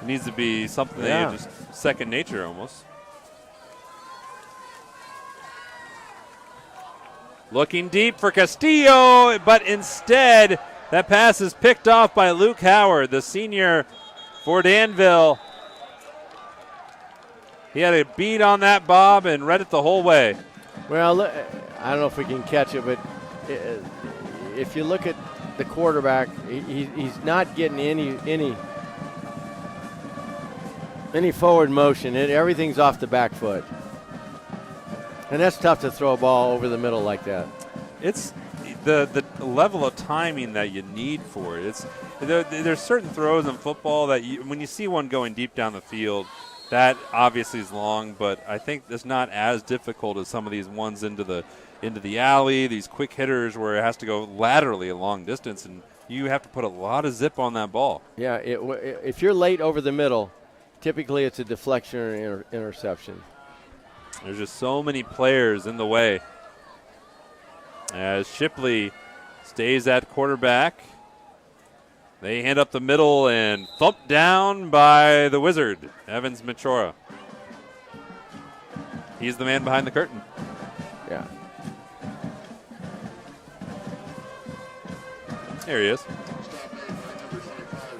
needs to be something that you're just second nature almost. Looking deep for Castillo, but instead that pass is picked off by Luke Howard, the senior for Danville. He had a beat on that, Bob, and read it the whole way. Well, I don't know if we can catch it, but if you look at the quarterback, he's not getting any forward motion. Everything's off the back foot. And that's tough to throw a ball over the middle like that. It's the level of timing that you need for it. There's certain throws in football that when you see one going deep down the field, that obviously is long, but I think it's not as difficult as some of these ones into the alley, these quick hitters where it has to go laterally a long distance, and you have to put a lot of zip on that ball. Yeah, if you're late over the middle, typically it's a deflection or interception. There's just so many players in the way. As Shipley stays at quarterback, they hand up the middle and thumped down by the Wizard, Evans Machora. He's the man behind the curtain. Yeah. There he is.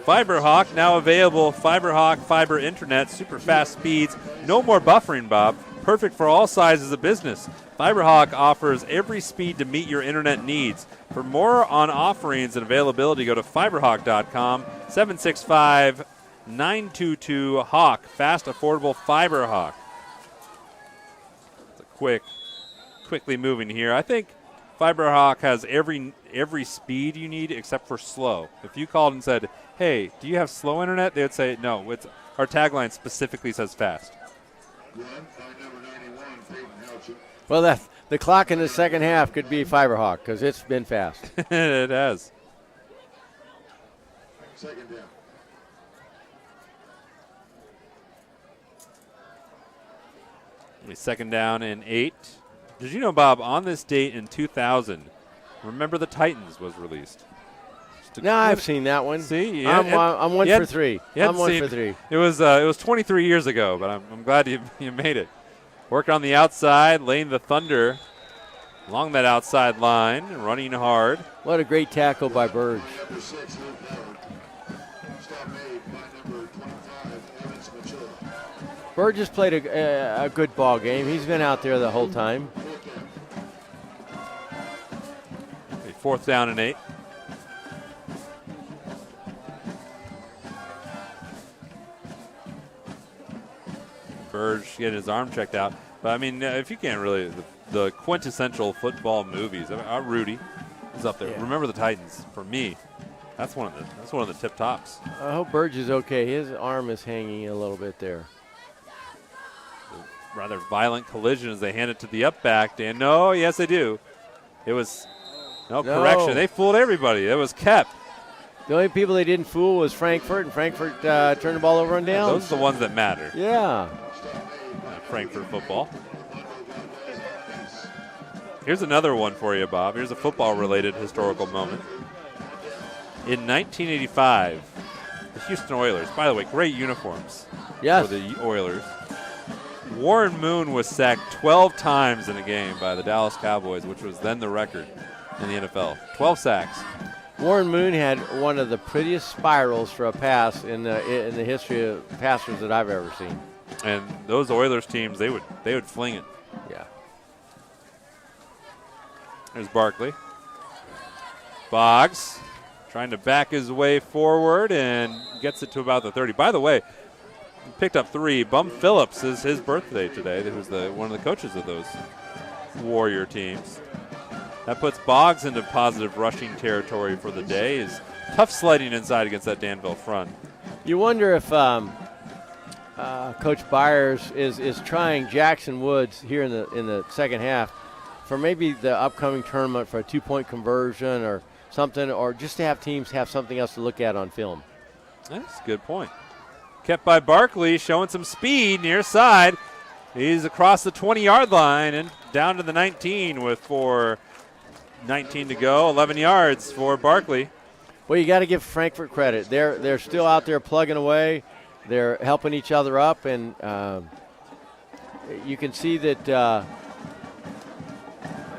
FiberHawk now available. FiberHawk fiber internet, super fast speeds, no more buffering, Bob. Perfect for all sizes of business. FiberHawk offers every speed to meet your internet needs. For more on offerings and availability, go to fiberhawk.com, 765-922-HAWK. Fast, affordable FiberHawk. It's a quickly moving here. I think FiberHawk has every speed you need except for slow. If you called and said, hey, do you have slow internet? They would say, no, our tagline specifically says fast. Well, the clock in the second half could be FiberHawk because it's been fast. It has. Second down. Second down and 8. Did you know, Bob, on this date in 2000, Remember the Titans was released? No, I've seen that one. See, I'm one for three. I'm one for three. It was 23 years ago, but I'm glad you made it. Working on the outside, laying the Thunder along that outside line, running hard. What a great tackle by Burge. Burge has played a good ball game. He's been out there the whole time. Fourth down and 8. Burge getting his arm checked out. But, I mean, if you can't really, the quintessential football movies, Rudy is up there. Yeah. Remember the Titans, for me, that's one of the tip tops. I hope Burge is okay. His arm is hanging a little bit there. Rather violent collision as they hand it to the up back. Dan, no, yes, they do. It was, no correction. They fooled everybody. It was Kep. The only people they didn't fool was Frankfort, and Frankfort turned the ball over on downs. Those are the ones that matter. Yeah. Frankfort football. Here's another one for you, Bob. Here's a football-related historical moment. In 1985, the Houston Oilers, by the way, great uniforms for the Oilers. Warren Moon was sacked 12 times in a game by the Dallas Cowboys, which was then the record in the NFL. 12 sacks. Warren Moon had one of the prettiest spirals for a pass in the history of passers that I've ever seen. And those Oilers teams, they would fling it. Yeah. There's Barkley. Boggs trying to back his way forward and gets it to about the 30. By the way, picked up 3. Bum Phillips is his birthday today. Who's one of the coaches of those Warrior teams. That puts Boggs into positive rushing territory for the day. Is tough sledding inside against that Danville front. You wonder if Coach Byers is trying Jackson Woods here in the second half for maybe the upcoming tournament for a 2-point conversion or something, or just to have teams have something else to look at on film. That's a good point. Kept by Barkley, showing some speed near side. He's across the 20-yard line and down to the 19 with 4:19 to go. 11 yards for Barkley. Well, you got to give Frankfort credit. They're still out there plugging away. They're helping each other up, and you can see that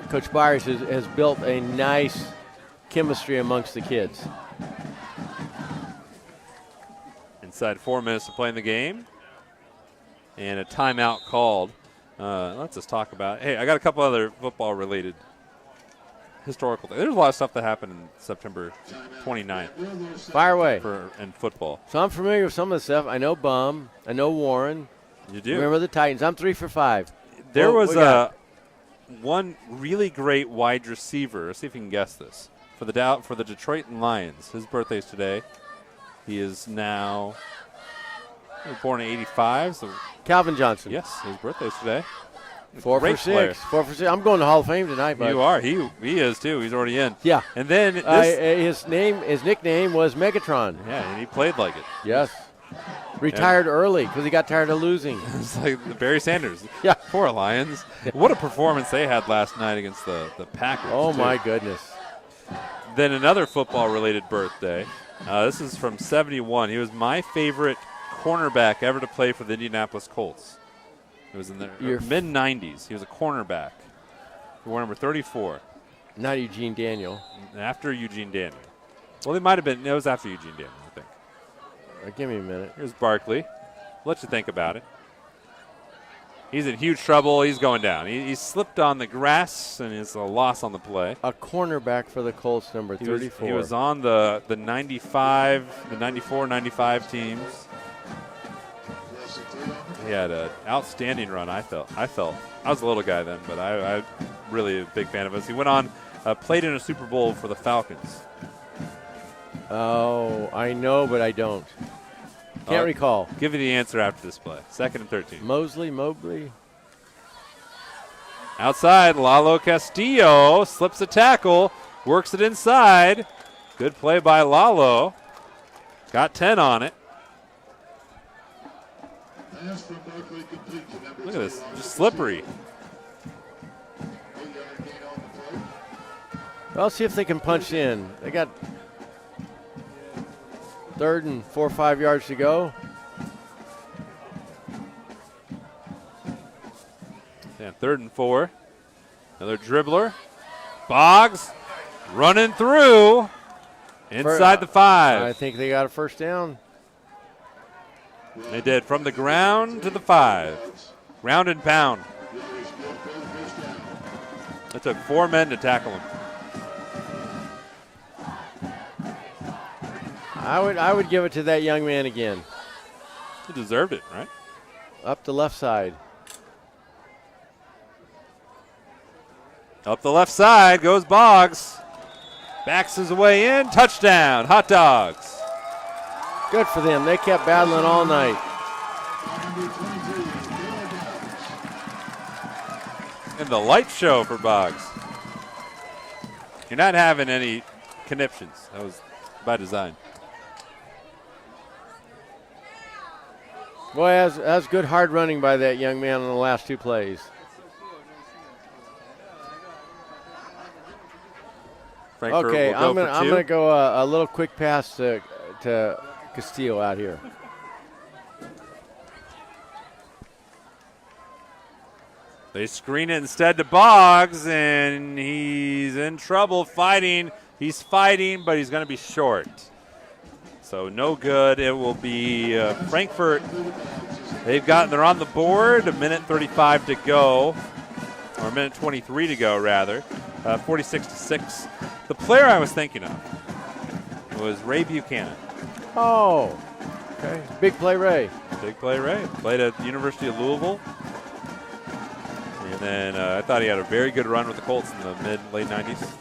Coach Byers has built a nice chemistry amongst the kids. Inside 4 minutes to play in the game. And a timeout called. Let's just talk about, hey, I got a couple other football-related historical things. There's a lot of stuff that happened in September 29th. Fire away. In football. So I'm familiar with some of the stuff. I know Bum. I know Warren. You do? Remember the Titans. I'm 3 for 5. There was one really great wide receiver. Let's see if you can guess this. For the Detroit Lions. His birthday's today. He is now born in 85. So Calvin Johnson. Yes, his birthday's today. 4 for 6. 4 for 6. I'm going to Hall of Fame tonight, bud. You are. He is too. He's already in. Yeah. And then his nickname was Megatron. Yeah, and he played like it. Yes. Retired early because he got tired of losing. It's like Barry Sanders. Yeah. Poor Lions. What a performance they had last night against the Packers. Oh, too. my goodness. Then another football-related birthday. This is from 71. He was my favorite cornerback ever to play for the Indianapolis Colts. It was in the mid-90s. He was a cornerback. He wore number 34. Not Eugene Daniel. After Eugene Daniel. Well, it might have been. It was after Eugene Daniel, I think. Give me a minute. Here's Barkley. Let you think about it. He's in huge trouble. He's going down. He slipped on the grass, and it's a loss on the play. A cornerback for the Colts, number 34. He was on the 95, the 94, 95 teams. He had an outstanding run, I felt. I was a little guy then, but I really a big fan of his. He went on, played in a Super Bowl for the Falcons. Oh, I know, but I don't. Can't recall. Give you the answer after this play. 2nd and 13. Mobley. Outside, Lalo Castillo slips a tackle, works it inside. Good play by Lalo. Got 10 on it. Look at this, just slippery. Well, see if they can punch in. They got 3rd and 4 or 5 yards to go. Yeah, 3rd and 4. Another dribbler. Boggs running through inside the 5. I think they got a first down. They did, from the ground to the 5. Ground and pound. It took 4 men to tackle him. I would give it to that young man again. He deserved it, right? Up the left side. Up the left side goes Boggs. Backs his way in. Touchdown, Hot Dogs. Good for them. They kept battling all night. And the light show for Boggs. You're not having any conniptions. That was by design. Boy, that's good hard running by that young man on the last 2 plays. Frankfort okay, will go I'm gonna go a little quick pass to Castillo out here. They screen it instead to Boggs, and he's in trouble fighting. He's fighting, but he's going to be short. So no good. It will be Frankfort. They're on the board. 1:35 to go, or 1:23 to go rather. 46-6. The player I was thinking of was Ray Buchanan. Oh, okay. Big play Ray. Big play Ray. Played at the University of Louisville. And then I thought he had a very good run with the Colts in the late 90s.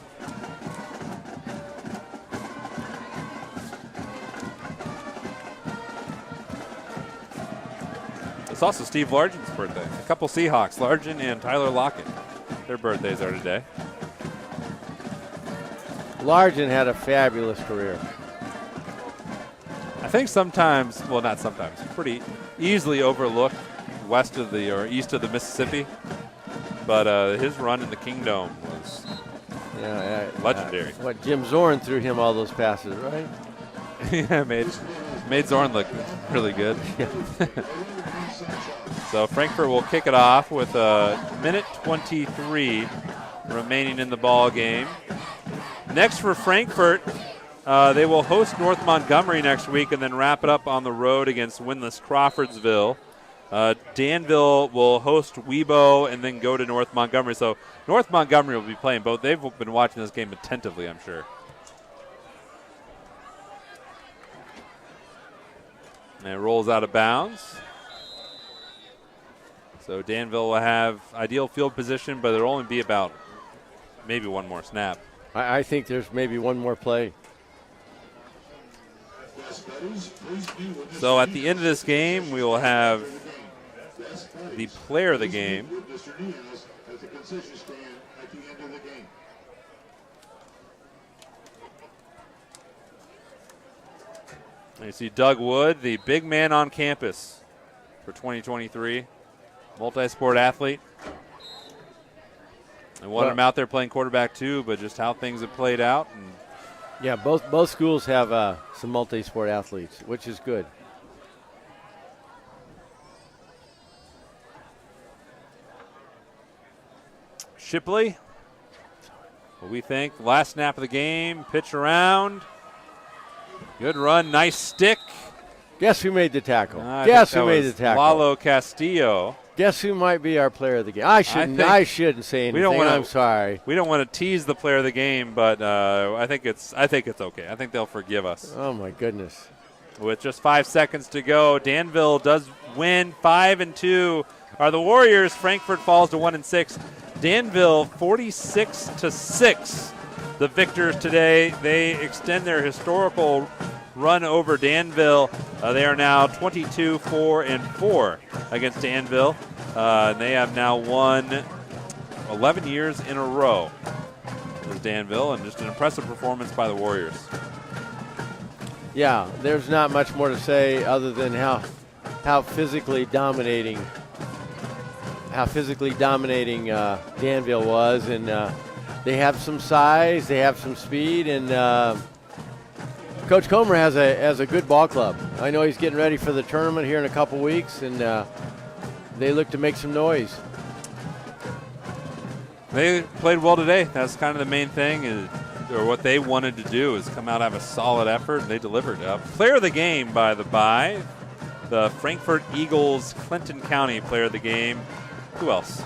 It's also Steve Largen's birthday. A couple Seahawks, Largen and Tyler Lockett. Their birthdays are today. Largen had a fabulous career. I think sometimes, well, not sometimes, pretty easily overlooked west of the or east of the Mississippi. but his run in the Kingdom was legendary. What Jim Zorn threw him all those passes, right? Yeah, made Zorn look really good. So Frankfort will kick it off with a minute 23 remaining in the ball game. Next for Frankfort, they will host North Montgomery next week and then wrap it up on the road against winless Crawfordsville. Danville will host Webo and then go to North Montgomery. So North Montgomery will be playing both. They've been watching this game attentively, I'm sure. And it rolls out of bounds. So Danville will have ideal field position, but there'll only be about maybe one more snap. I think there's maybe one more play. So at the end of this game, we will have the player of the game. You see Doug Wood, the big man on campus for 2023, multi-sport athlete. I wanted him out there playing quarterback too, but just how things have played out. And yeah, both schools have some multi-sport athletes, which is good. Shipley, what we think? Last snap of the game, pitch around. Good run, nice stick. Guess who made the tackle? Guess who made the tackle? Lalo Castillo. Guess who might be our player of the game? I shouldn't say anything. I'm sorry. We don't want to tease the player of the game, but I think it's okay. I think they'll forgive us. Oh my goodness! With just 5 seconds to go, Danville does win 5-2. Are the Warriors? Frankfort falls to 1-6. Danville 46-6. The victors today. They extend their historical run over Danville. They are now 22-4-4 against Danville. They have now won 11 years in a row with Danville, and just an impressive performance by the Warriors. Yeah, there's not much more to say other than how physically dominating Danville was, and they have some size, they have some speed, and Coach Comer has a good ball club. I know he's getting ready for the tournament here in a couple weeks, and they look to make some noise. They played well today. That's kind of the main thing, or what they wanted to do is come out and have a solid effort, and they delivered. Player of the game, by the by, the Frankfort Eagles Clinton County player of the game. Who else?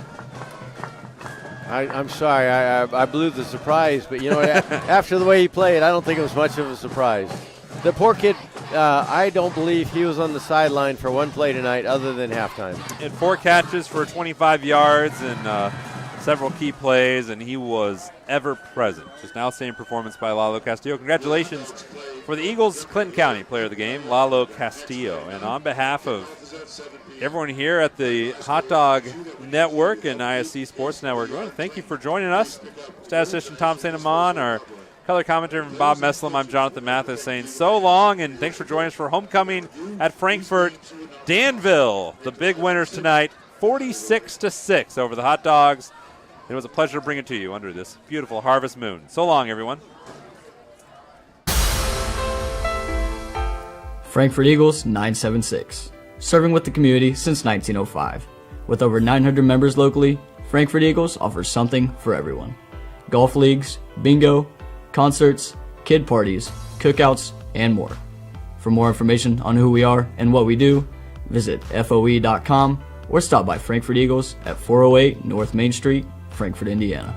I'm sorry, I blew the surprise, but after the way he played, I don't think it was much of a surprise. The poor kid, I don't believe he was on the sideline for one play tonight other than halftime. He had 4 catches for 25 yards and several key plays, and he was ever present. Just an outstanding performance by Lalo Castillo. Congratulations for the Eagles Clinton County player of the game, Lalo Castillo. And on behalf of everyone here at the Hot Dog Network and ISC Sports Network, I want to thank you for joining us. Statistician Tom St. Amand, our color commentator from Bob Meslam. I'm Jonathan Mathis saying so long, and thanks for joining us for homecoming at Frankfort. Danville, the big winners tonight, 46-6 over the Hot Dogs. It was a pleasure to bring it to you under this beautiful harvest moon. So long, everyone. Frankfort Eagles 976. Serving with the community since 1905. With over 900 members locally, Frankfort Eagles offers something for everyone. Golf leagues, bingo, concerts, kid parties, cookouts, and more. For more information on who we are and what we do, visit FOE.com or stop by Frankfort Eagles at 408 North Main Street, Frankfort, Indiana.